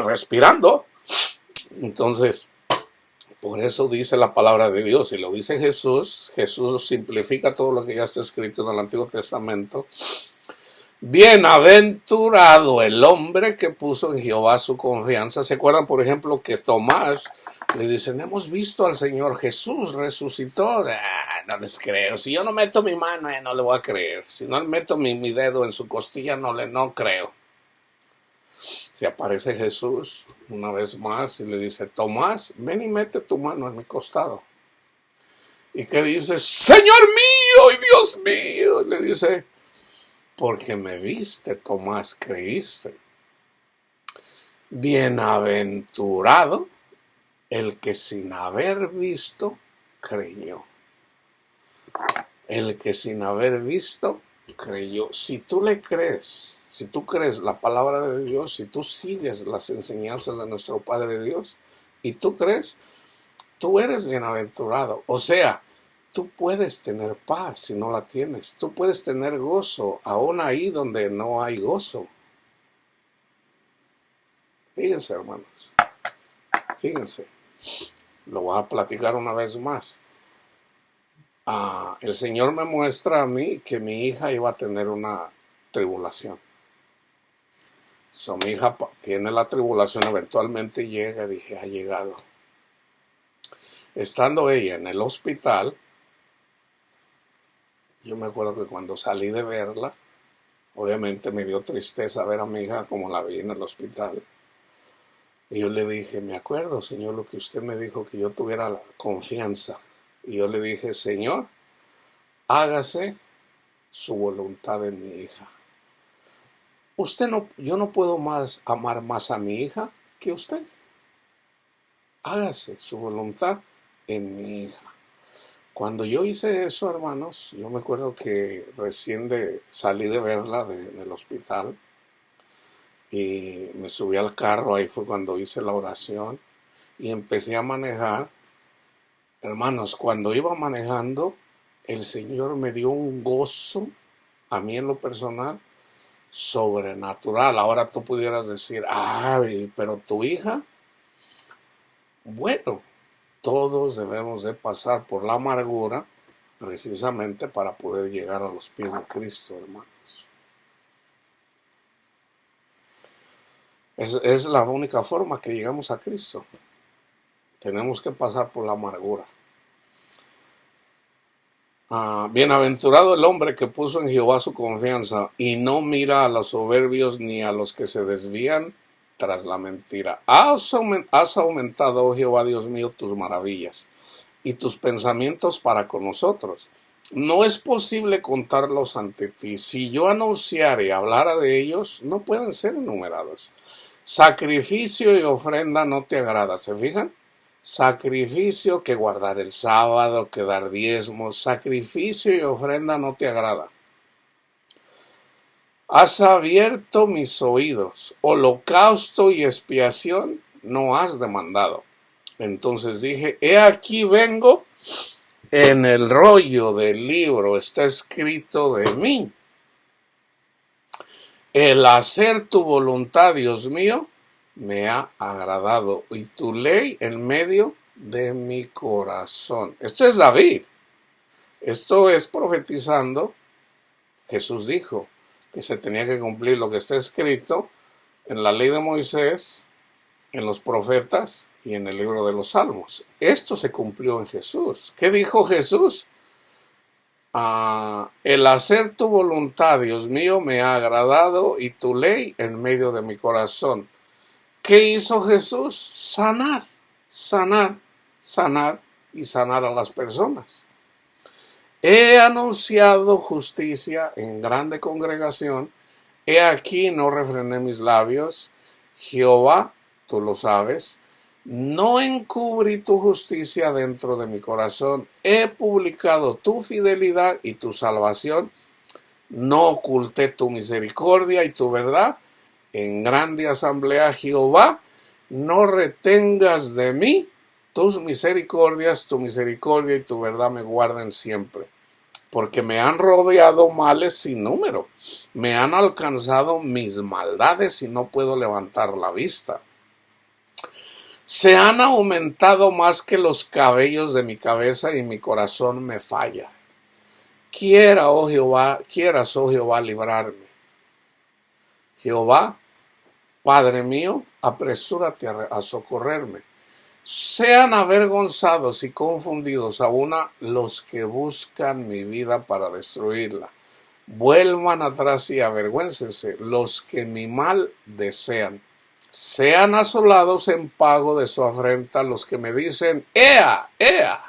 respirando. Entonces, por eso dice la palabra de Dios, y lo dice Jesús. Jesús simplifica todo lo que ya está escrito en el Antiguo Testamento. Bienaventurado el hombre que puso en Jehová su confianza. ¿Se acuerdan, por ejemplo, que Tomás le dicen, hemos visto al Señor Jesús, resucitó? No les creo. Si yo no meto mi mano, no le voy a creer. Si no meto mi dedo en su costilla, no creo. Se aparece Jesús una vez más y le dice, Tomás, ven y mete tu mano en mi costado. ¿Y qué dice? Señor mío y Dios mío. Y le dice, porque me viste, Tomás, creíste. Bienaventurado el que sin haber visto creyó. El que sin haber visto creyó. Si tú le crees, si tú crees la palabra de Dios, si tú sigues las enseñanzas de nuestro Padre Dios y tú crees, tú eres bienaventurado. O sea, tú puedes tener paz si no la tienes. Tú puedes tener gozo aún ahí donde no hay gozo. Fíjense, hermanos. Fíjense. Lo voy a platicar una vez más. El Señor me muestra a mí que mi hija iba a tener una tribulación. Mi hija tiene la tribulación, eventualmente llega, dije, ha llegado. Estando ella en el hospital, yo me acuerdo que cuando salí de verla, obviamente me dio tristeza ver a mi hija como la vi en el hospital. Y yo le dije, me acuerdo, Señor, lo que usted me dijo, que yo tuviera la confianza. Y yo le dije, Señor, hágase su voluntad en mi hija. yo no puedo más amar más a mi hija que usted. Hágase su voluntad en mi hija. Cuando yo hice eso, hermanos, yo me acuerdo que salí de verla del hospital y me subí al carro, ahí fue cuando hice la oración y empecé a manejar. Hermanos, cuando iba manejando, el Señor me dio un gozo, a mí en lo personal, sobrenatural. Ahora tú pudieras decir, ay, pero tu hija, bueno, todos debemos de pasar por la amargura precisamente para poder llegar a los pies de Cristo, hermanos. Es la única forma que llegamos a Cristo. Tenemos que pasar por la amargura. Bienaventurado el hombre que puso en Jehová su confianza y no mira a los soberbios ni a los que se desvían tras la mentira. Has aumentado, oh Jehová Dios mío, tus maravillas y tus pensamientos para con nosotros. No es posible contarlos ante ti. Si yo anunciara y hablara de ellos, no pueden ser enumerados. Sacrificio y ofrenda no te agrada, ¿se fijan? Sacrificio, que guardar el sábado, que dar diezmos, sacrificio y ofrenda no te agrada. Has abierto mis oídos, holocausto y expiación no has demandado. Entonces dije, he aquí vengo, en el rollo del libro está escrito de mí. El hacer tu voluntad, Dios mío, me ha agradado, y tu ley en medio de mi corazón. Esto es David. Esto es profetizando. Jesús dijo que se tenía que cumplir lo que está escrito en la ley de Moisés, en los profetas y en el libro de los Salmos. Esto se cumplió en Jesús. ¿Qué dijo Jesús? El hacer tu voluntad, Dios mío, me ha agradado, y tu ley en medio de mi corazón. ¿Qué hizo Jesús? Sanar, sanar, sanar y sanar a las personas. He anunciado justicia en grande congregación. He aquí no refrené mis labios. Jehová, tú lo sabes, no encubrí tu justicia dentro de mi corazón. He publicado tu fidelidad y tu salvación. No oculté tu misericordia y tu verdad. En grande asamblea, Jehová, no retengas de mí tus misericordias, tu misericordia y tu verdad me guarden siempre. Porque me han rodeado males sin número. Me han alcanzado mis maldades y no puedo levantar la vista. Se han aumentado más que los cabellos de mi cabeza y mi corazón me falla. Quieras, oh Jehová, librarme. Jehová, Padre mío, apresúrate a socorrerme. Sean avergonzados y confundidos aún los que buscan mi vida para destruirla. Vuelvan atrás y avergüéncense los que mi mal desean. Sean asolados en pago de su afrenta los que me dicen, ¡Ea, ea!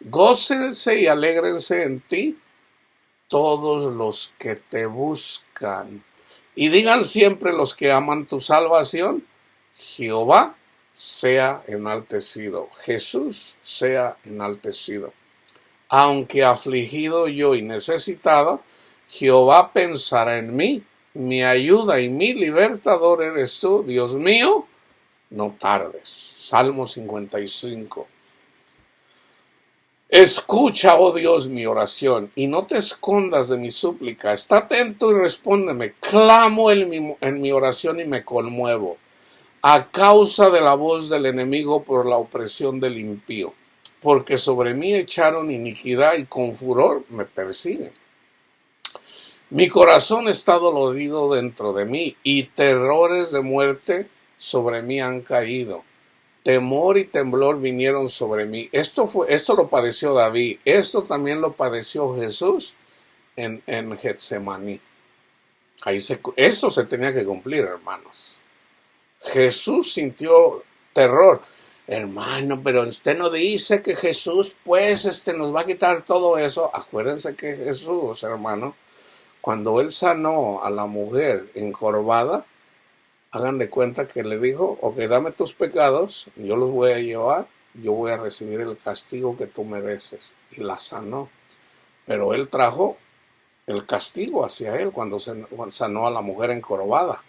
Gócense y alégrense en ti todos los que te buscan. Y digan siempre los que aman tu salvación, Jehová sea enaltecido, Jesús sea enaltecido. Aunque afligido yo y necesitado, Jehová pensará en mí, mi ayuda y mi libertador eres tú, Dios mío, no tardes. Salmo 55. Escucha, oh Dios, mi oración, y no te escondas de mi súplica. Está atento y respóndeme. Clamo en mi oración y me conmuevo, a causa de la voz del enemigo por la opresión del impío. Porque sobre mí echaron iniquidad y con furor me persiguen. Mi corazón está dolorido dentro de mí, y terrores de muerte sobre mí han caído. Temor y temblor vinieron sobre mí. Esto lo padeció David. Esto también lo padeció Jesús en Getsemaní. Esto se tenía que cumplir, hermanos. Jesús sintió terror. Hermano, pero usted no dice que Jesús, pues, nos va a quitar todo eso. Acuérdense que Jesús, hermano, Cuando él sanó a la mujer encorvada, hagan de cuenta que le dijo, ok, dame tus pecados, yo los voy a llevar, yo voy a recibir el castigo que tú mereces. Y la sanó. Pero él trajo el castigo hacia él cuando sanó a la mujer encorvada.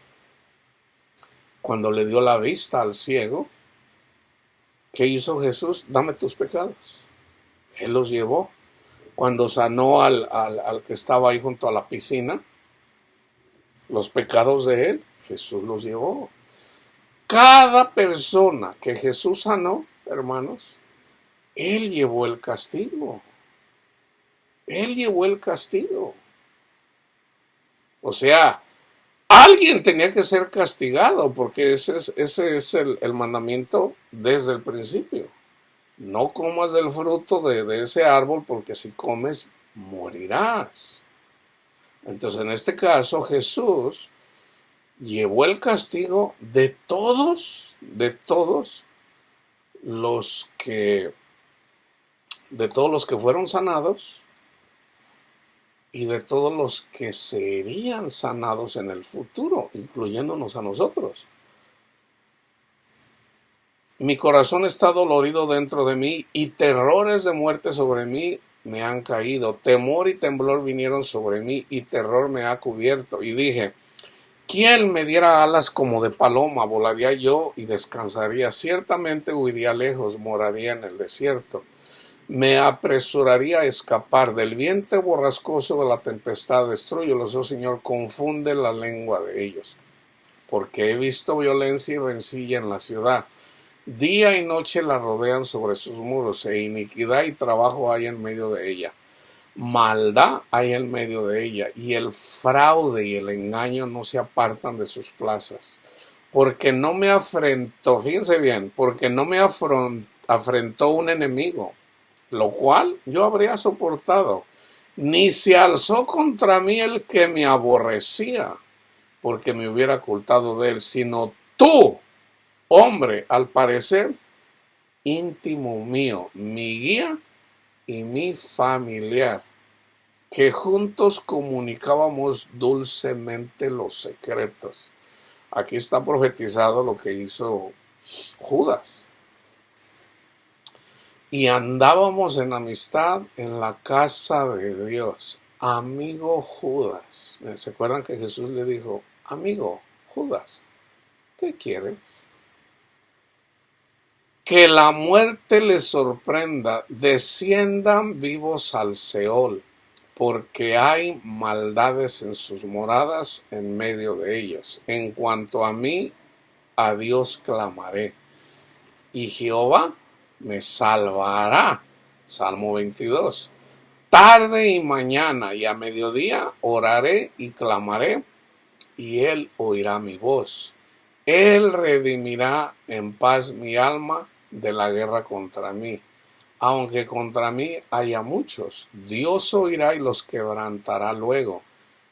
Cuando le dio la vista al ciego, ¿qué hizo Jesús? Dame tus pecados. Él los llevó. Cuando sanó al que estaba ahí junto a la piscina, los pecados de él, Jesús los llevó. Cada persona que Jesús sanó, hermanos, él llevó el castigo. Él llevó el castigo. O sea, alguien tenía que ser castigado, porque ese es el mandamiento desde el principio. No comas del fruto de ese árbol, porque si comes, morirás. Entonces, en este caso, Jesús llevó el castigo de todos los que, de todos los que fueron sanados y de todos los que serían sanados en el futuro, incluyéndonos a nosotros. Mi corazón está dolorido dentro de mí y terrores de muerte sobre mí me han caído. Temor y temblor vinieron sobre mí y terror me ha cubierto. Y dije, ¿quién me diera alas como de paloma? Volaría yo y descansaría. Ciertamente huiría lejos, moraría en el desierto. Me apresuraría a escapar del viento borrascoso de la tempestad. Destrúyelos, oh Señor, confunde la lengua de ellos. Porque he visto violencia y rencilla en la ciudad. Día y noche la rodean sobre sus muros, e iniquidad y trabajo hay en medio de ella. Maldad hay en medio de ella, y el fraude y el engaño no se apartan de sus plazas. Porque no me afrentó, fíjense bien, porque no me afrentó un enemigo, lo cual yo habría soportado. Ni se alzó contra mí el que me aborrecía, porque me hubiera ocultado de él, sino tú, hombre, al parecer, íntimo mío, mi guía y mi familiar, que juntos comunicábamos dulcemente los secretos. Aquí está profetizado lo que hizo Judas. Y andábamos en amistad en la casa de Dios. Amigo Judas. ¿Se acuerdan que Jesús le dijo, amigo Judas, ¿qué quieres? Que la muerte les sorprenda, desciendan vivos al Seol, porque hay maldades en sus moradas en medio de ellos. En cuanto a mí, a Dios clamaré, y Jehová me salvará. Salmo 22. Tarde y mañana y a mediodía oraré y clamaré, y él oirá mi voz. Él redimirá en paz mi alma de la guerra contra mí. Aunque contra mí haya muchos, Dios oirá y los quebrantará luego,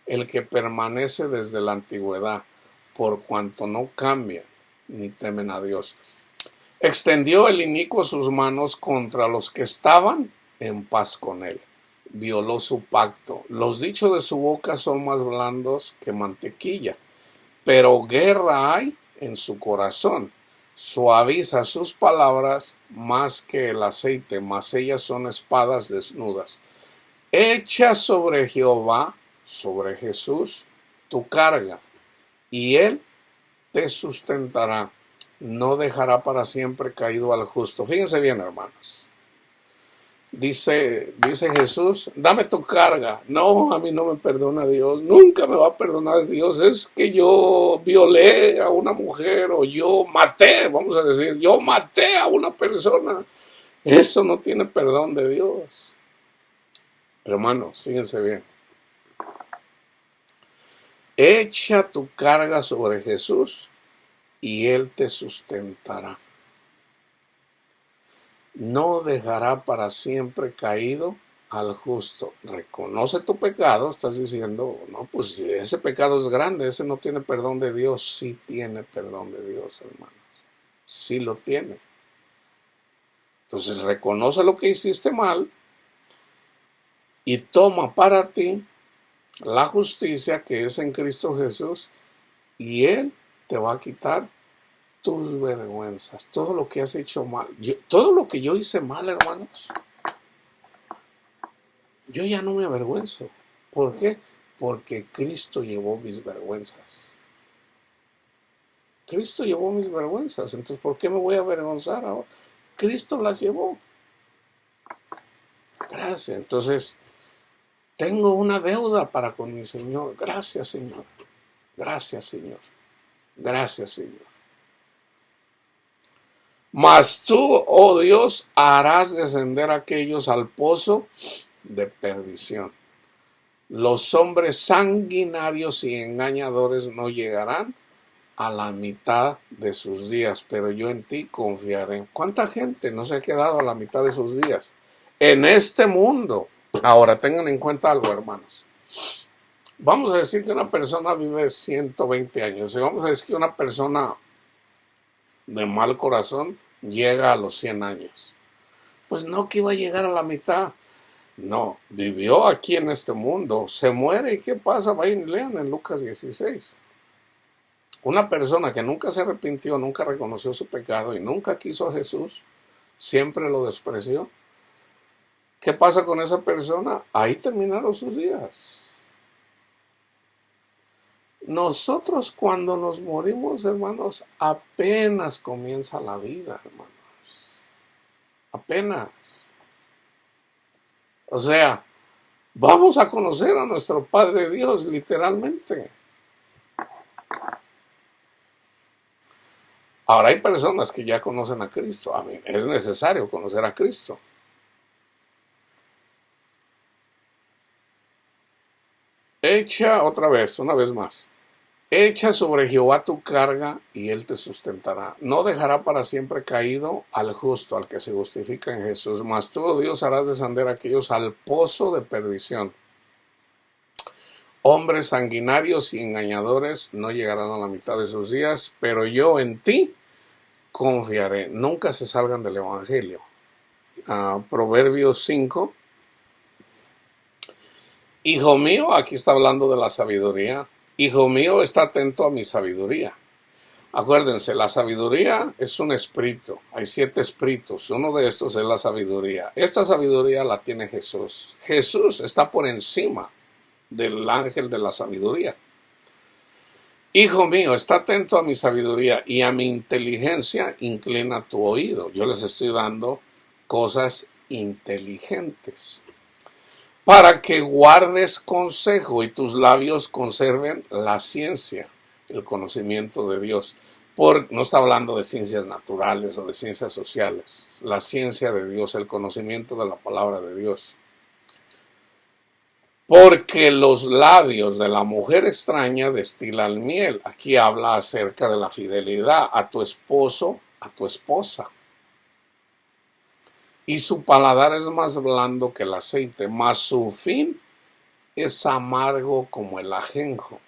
el que permanece desde la antigüedad, por cuanto no cambian ni temen a Dios. Extendió el inicuo sus manos contra los que estaban en paz con él. Violó su pacto. Los dichos de su boca son más blandos que mantequilla, pero guerra hay en su corazón. Suaviza sus palabras más que el aceite, mas ellas son espadas desnudas. Echa sobre Jehová, sobre Jesús, tu carga, y él te sustentará. No dejará para siempre caído al justo. Fíjense bien, hermanos. Dice Jesús, dame tu carga. No, a mí no me perdona Dios. Nunca me va a perdonar Dios. Es que yo violé a una mujer o yo maté, vamos a decir, yo maté a una persona. Eso no tiene perdón de Dios. Hermanos, fíjense bien. Echa tu carga sobre Jesús y Él te sustentará. No dejará para siempre caído al justo. Reconoce tu pecado, estás diciendo, no, pues ese pecado es grande, ese no tiene perdón de Dios. Sí tiene perdón de Dios, hermanos. Sí lo tiene. Entonces reconoce lo que hiciste mal y toma para ti la justicia que es en Cristo Jesús, y Él te va a quitar tus vergüenzas, todo lo que has hecho mal. Todo lo que yo hice mal, hermanos, yo ya no me avergüenzo. ¿Por qué? Porque Cristo llevó mis vergüenzas. Cristo llevó mis vergüenzas. Entonces, ¿por qué me voy a avergonzar ahora? Cristo las llevó. Gracias. Entonces, tengo una deuda para con mi Señor. Gracias, Señor. Gracias, Señor. Gracias, Señor. Mas tú, oh Dios, harás descender a aquellos al pozo de perdición. Los hombres sanguinarios y engañadores no llegarán a la mitad de sus días, pero yo en ti confiaré. ¿Cuánta gente no se ha quedado a la mitad de sus días en este mundo? Ahora tengan en cuenta algo, hermanos. Vamos a decir que una persona vive 120 años y vamos a decir que una persona de mal corazón llega a los 100 años. Pues no que iba a llegar a la mitad. No, vivió aquí en este mundo, se muere y ¿qué pasa? Vayan y lean en Lucas 16. Una persona que nunca se arrepintió, nunca reconoció su pecado y nunca quiso a Jesús, siempre lo despreció. ¿Qué pasa con esa persona? Ahí terminaron sus días. Nosotros cuando nos morimos, hermanos, apenas comienza la vida, hermanos. Apenas. O sea, vamos a conocer a nuestro Padre Dios, literalmente. Ahora hay personas que ya conocen a Cristo. A mí es necesario conocer a Cristo. Echa otra vez, una vez más. Echa sobre Jehová tu carga y Él te sustentará. No dejará para siempre caído al justo, al que se justifica en Jesús. Mas tú, oh Dios, harás descender a aquellos al pozo de perdición. Hombres sanguinarios y engañadores no llegarán a la mitad de sus días, pero yo en ti confiaré. Nunca se salgan del Evangelio. Proverbios 5. Hijo mío, aquí está hablando de la sabiduría. Hijo mío, está atento a mi sabiduría. Acuérdense, la sabiduría es un espíritu. Hay 7 espíritus. Uno de estos es la sabiduría. Esta sabiduría la tiene Jesús. Jesús está por encima del ángel de la sabiduría. Hijo mío, está atento a mi sabiduría y a mi inteligencia inclina tu oído. Yo les estoy dando cosas inteligentes. Para que guardes consejo y tus labios conserven la ciencia, el conocimiento de Dios. No está hablando de ciencias naturales o de ciencias sociales. La ciencia de Dios, el conocimiento de la palabra de Dios. Porque los labios de la mujer extraña destilan miel. Aquí habla acerca de la fidelidad a tu esposo, a tu esposa. Y su paladar es más blando que el aceite, mas su fin es amargo como el ajenjo,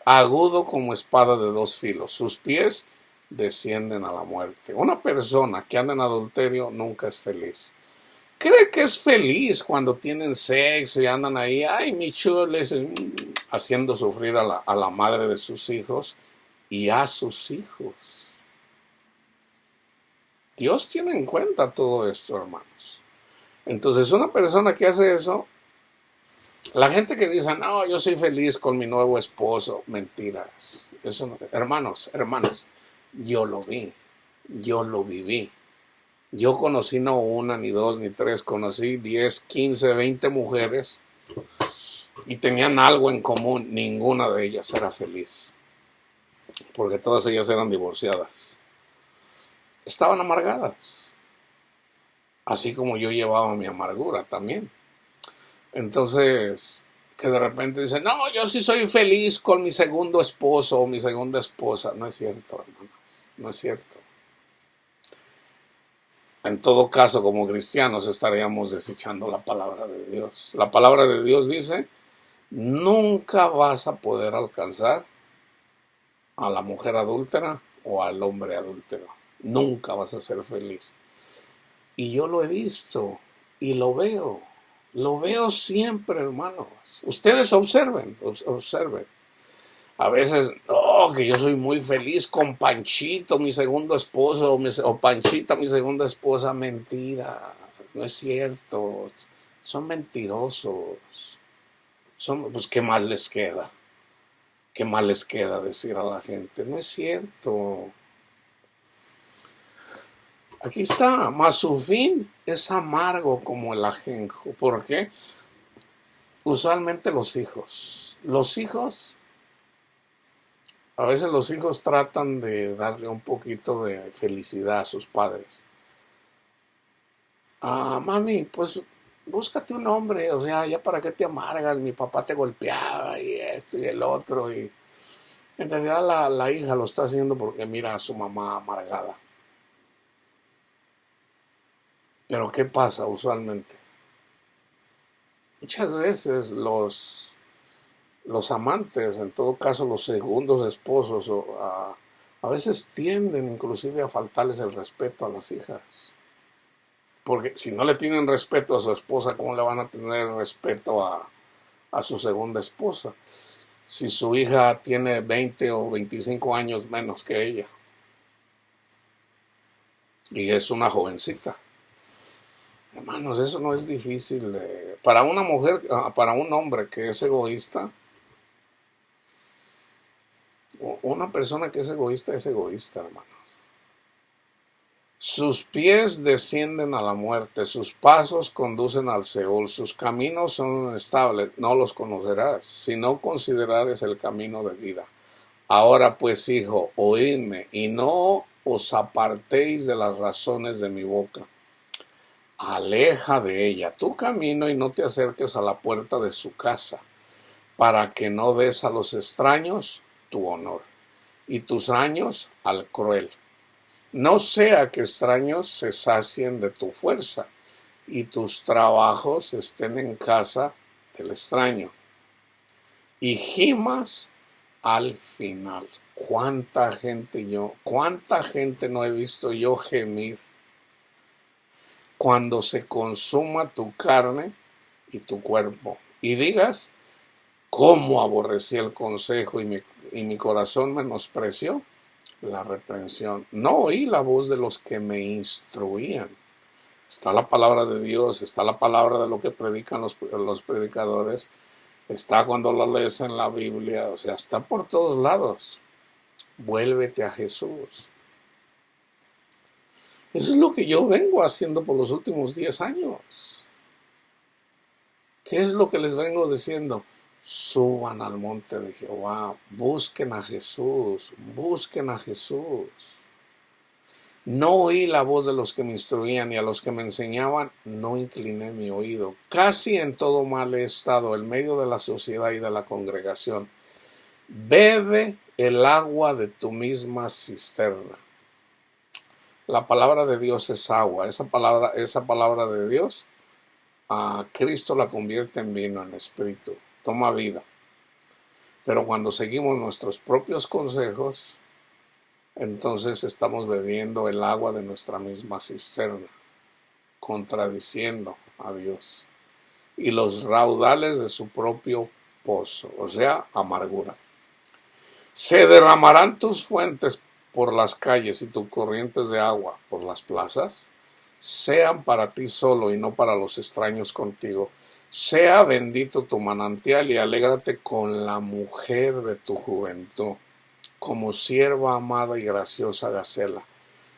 agudo como espada de 2 filos. Sus pies descienden a la muerte. Una persona que anda en adulterio nunca es feliz. Cree que es feliz cuando tienen sexo y andan ahí, ay, mi chules, haciendo sufrir a la madre de sus hijos y a sus hijos. Dios tiene en cuenta todo esto, hermanos. Entonces, una persona que hace eso, la gente que dice, no, yo soy feliz con mi nuevo esposo, mentiras. Eso no, hermanos, hermanas, yo lo vi, yo lo viví. Yo conocí no una, ni dos, ni tres, conocí 10, 15, 20 mujeres y tenían algo en común. Ninguna de ellas era feliz, porque todas ellas eran divorciadas. Estaban amargadas, así como yo llevaba mi amargura también. Entonces, que de repente dicen, no, yo sí soy feliz con mi segundo esposo o mi segunda esposa. No es cierto, hermanos, no es cierto. En todo caso, como cristianos estaríamos desechando la palabra de Dios. La palabra de Dios dice, nunca vas a poder alcanzar a la mujer adúltera o al hombre adúltero. Nunca vas a ser feliz. Y yo lo he visto y lo veo. Lo veo siempre, hermanos. Ustedes observen, observen. A veces, no, que yo soy muy feliz con Panchito, mi segundo esposo, o Panchita, mi segunda esposa. Mentira, no es cierto. Son mentirosos. Pues, ¿qué más les queda? ¿Qué más les queda decir a la gente? No es cierto. Aquí está, mas su fin es amargo como el ajenjo. ¿Por qué? Usualmente los hijos, a veces los hijos tratan de darle un poquito de felicidad a sus padres. Ah, mami, pues búscate un hombre, o sea, ya para qué te amargas, mi papá te golpeaba y esto y el otro, y en realidad la hija lo está haciendo porque mira a su mamá amargada. Pero ¿qué pasa usualmente? Muchas veces los amantes, en todo caso los segundos esposos, a veces tienden inclusive a faltarles el respeto a las hijas. Porque si no le tienen respeto a su esposa, ¿cómo le van a tener respeto a su segunda esposa? Si su hija tiene 20 o 25 años menos que ella y es una jovencita. Hermanos, eso no es difícil. Para una mujer, para un hombre que es egoísta, una persona que es egoísta, hermano. Sus pies descienden a la muerte, sus pasos conducen al Seol, sus caminos son inestables, no los conocerás, si no considerares el camino de vida. Ahora pues, hijo, oídme, y no os apartéis de las razones de mi boca. Aleja de ella tu camino y no te acerques a la puerta de su casa, para que no des a los extraños tu honor, y tus años al cruel. No sea que extraños se sacien de tu fuerza y tus trabajos estén en casa del extraño. Y gimas al final. Cuánta gente no he visto yo gemir cuando se consuma tu carne y tu cuerpo. Y digas, cómo aborrecí el consejo y mi corazón menospreció la reprensión. No oí la voz de los que me instruían. Está la palabra de Dios, está la palabra de lo que predican los predicadores, está cuando lo lees en la Biblia, o sea, está por todos lados. Vuélvete a Jesús. Eso es lo que yo vengo haciendo por los últimos 10 años. ¿Qué es lo que les vengo diciendo? Suban al monte de Jehová, busquen a Jesús, busquen a Jesús. No oí la voz de los que me instruían y a los que me enseñaban no incliné mi oído. Casi en todo mal he estado en medio de la sociedad y de la congregación. Bebe el agua de tu misma cisterna. La palabra de Dios es agua. Esa palabra de Dios, a Cristo la convierte en vino, en espíritu. Toma vida. Pero cuando seguimos nuestros propios consejos, entonces estamos bebiendo el agua de nuestra misma cisterna, contradiciendo a Dios y los raudales de su propio pozo, o sea, amargura. Se derramarán tus fuentes por las calles y tus corrientes de agua por las plazas. Sean para ti solo y no para los extraños contigo. Sea bendito tu manantial y alégrate con la mujer de tu juventud, como sierva amada y graciosa Gacela.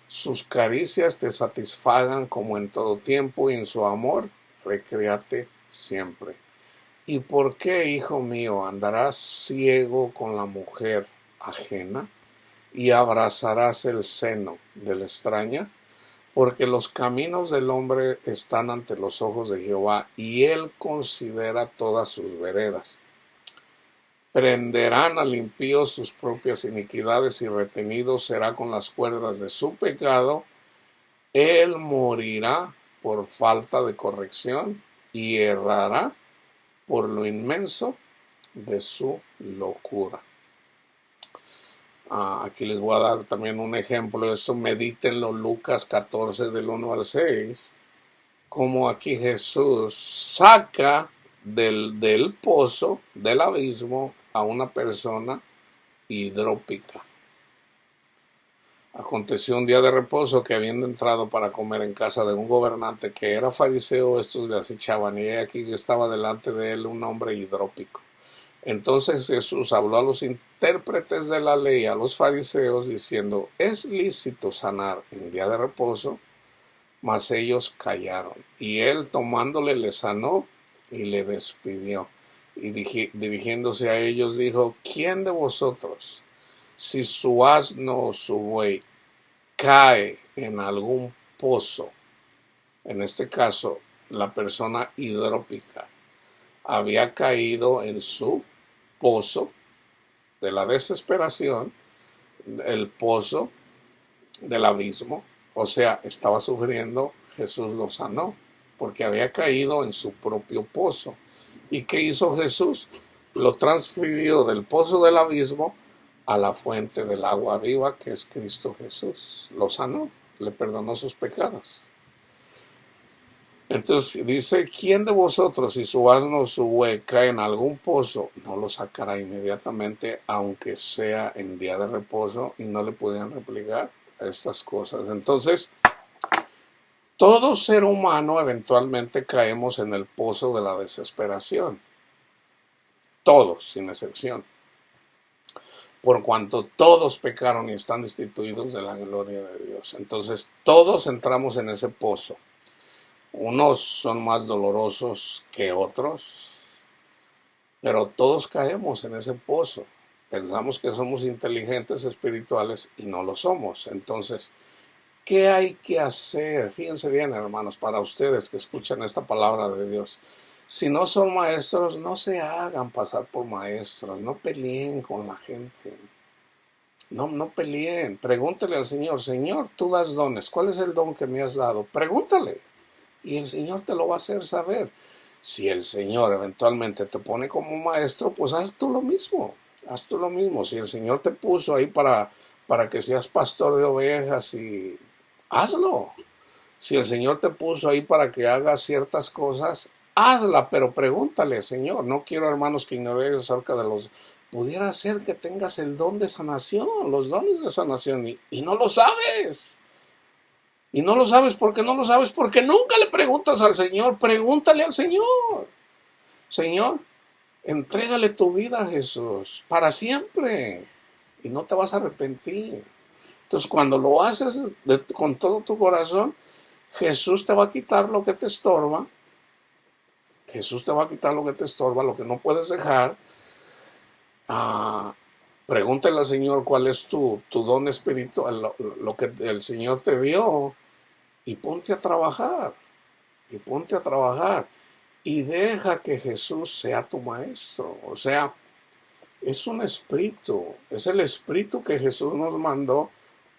Sus caricias te satisfagan como en todo tiempo y en su amor recréate siempre. ¿Y por qué, hijo mío, andarás ciego con la mujer ajena y abrazarás el seno de la extraña? Porque los caminos del hombre están ante los ojos de Jehová y él considera todas sus veredas. Prenderán al impío sus propias iniquidades y retenido será con las cuerdas de su pecado. Él morirá por falta de corrección y errará por lo inmenso de su locura. Aquí les voy a dar también un ejemplo de eso. Medítenlo, Lucas 14 del 1 al 6. como aquí Jesús saca del pozo, del abismo, a una persona hidrópica. Aconteció un día de reposo que, habiendo entrado para comer en casa de un gobernante que era fariseo, estos le acechaban, y aquí estaba delante de él un hombre hidrópico. Entonces Jesús habló a los intérpretes de la ley, a los fariseos, diciendo: ¿es lícito sanar en día de reposo? Mas ellos callaron. Y él, tomándole, le sanó y le despidió. Y dirigiéndose a ellos dijo: ¿quién de vosotros, si su asno o su buey cae en algún pozo, en este caso la persona hidrópica había caído en su pozo de la desesperación, el pozo del abismo, o sea, estaba sufriendo, Jesús lo sanó, porque había caído en su propio pozo? ¿Y qué hizo Jesús? Lo transfirió del pozo del abismo a la fuente del agua viva, que es Cristo Jesús. Lo sanó, le perdonó sus pecados. Entonces dice: ¿quién de vosotros, si su asno o su buey cae en algún pozo, no lo sacará inmediatamente, aunque sea en día de reposo? Y no le podían replicar a estas cosas. Entonces, todo ser humano eventualmente caemos en el pozo de la desesperación. Todos, sin excepción. Por cuanto todos pecaron y están destituidos de la gloria de Dios. Entonces, todos entramos en ese pozo. Unos son más dolorosos que otros, pero todos caemos en ese pozo. Pensamos que somos inteligentes espirituales y no lo somos. Entonces, ¿qué hay que hacer? Fíjense bien, hermanos, para ustedes que escuchan esta palabra de Dios. Si no son maestros, no se hagan pasar por maestros. No peleen con la gente. No peleen. Pregúntale al Señor: Señor, tú das dones. ¿Cuál es el don que me has dado? Pregúntale. Y el Señor te lo va a hacer saber. Si el Señor eventualmente te pone como maestro, pues haz tú lo mismo. Haz tú lo mismo. Si el Señor te puso ahí para que seas pastor de ovejas, y hazlo. Si el Señor te puso ahí para que hagas ciertas cosas, hazla, pero pregúntale: Señor, no quiero, hermanos, que ignoréis acerca de los... Pudiera ser que tengas el don de sanación, los dones de sanación, y no lo sabes. Y no lo sabes porque no lo sabes, porque nunca le preguntas al Señor. Pregúntale al Señor: Señor, entrégale tu vida a Jesús para siempre y no te vas a arrepentir. Entonces, cuando lo haces con todo tu corazón, Jesús te va a quitar lo que te estorba. Jesús te va a quitar lo que te estorba, lo que no puedes dejar. Pregúntale al Señor cuál es tu don espiritual, lo que el Señor te dio. Y ponte a trabajar, y deja que Jesús sea tu maestro. O sea, es un espíritu, es el espíritu que Jesús nos mandó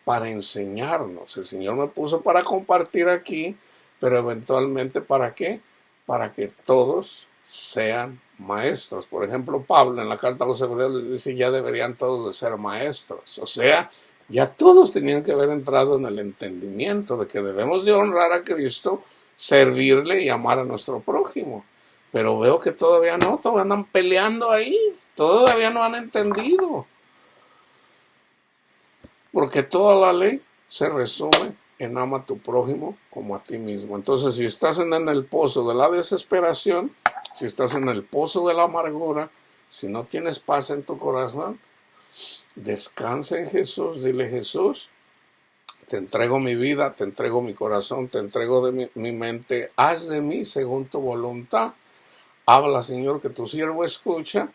para enseñarnos. El Señor me puso para compartir aquí, pero eventualmente, ¿para qué? Para que todos sean maestros. Por ejemplo, Pablo en la carta a los Hebreos les dice: ya deberían todos de ser maestros. O sea, ya todos tenían que haber entrado en el entendimiento de que debemos de honrar a Cristo, servirle y amar a nuestro prójimo. Pero veo que todavía no, todavía andan peleando ahí, todavía no han entendido. Porque toda la ley se resume en ama a tu prójimo como a ti mismo. Entonces, si estás en el pozo de la desesperación, si estás en el pozo de la amargura, si no tienes paz en tu corazón, descansa en Jesús. Dile: Jesús, te entrego mi vida, te entrego mi corazón, te entrego de mi mente. Haz de mí según tu voluntad. Habla, Señor, que tu siervo escucha,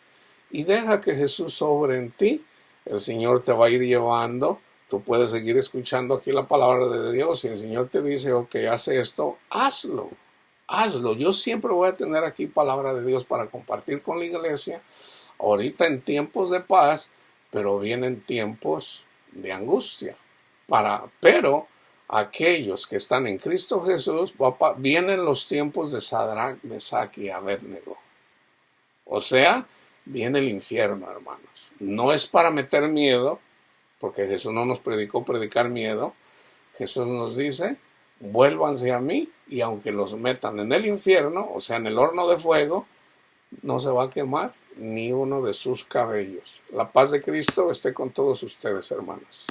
y deja que Jesús obre en ti. El Señor te va a ir llevando. Tú puedes seguir escuchando aquí la palabra de Dios. Si el Señor te dice: ok, haz esto, hazlo. Hazlo. Yo siempre voy a tener aquí palabra de Dios para compartir con la iglesia. Ahorita en tiempos de paz, pero vienen tiempos de angustia. Pero aquellos que están en Cristo Jesús, vienen los tiempos de Sadrach, Mesach y Abednego. O sea, viene el infierno, hermanos. No es para meter miedo, porque Jesús no nos predicó predicar miedo. Jesús nos dice: vuélvanse a mí, y aunque los metan en el infierno, o sea, en el horno de fuego, no se va a quemar ni uno de sus cabellos. La paz de Cristo esté con todos ustedes, hermanos.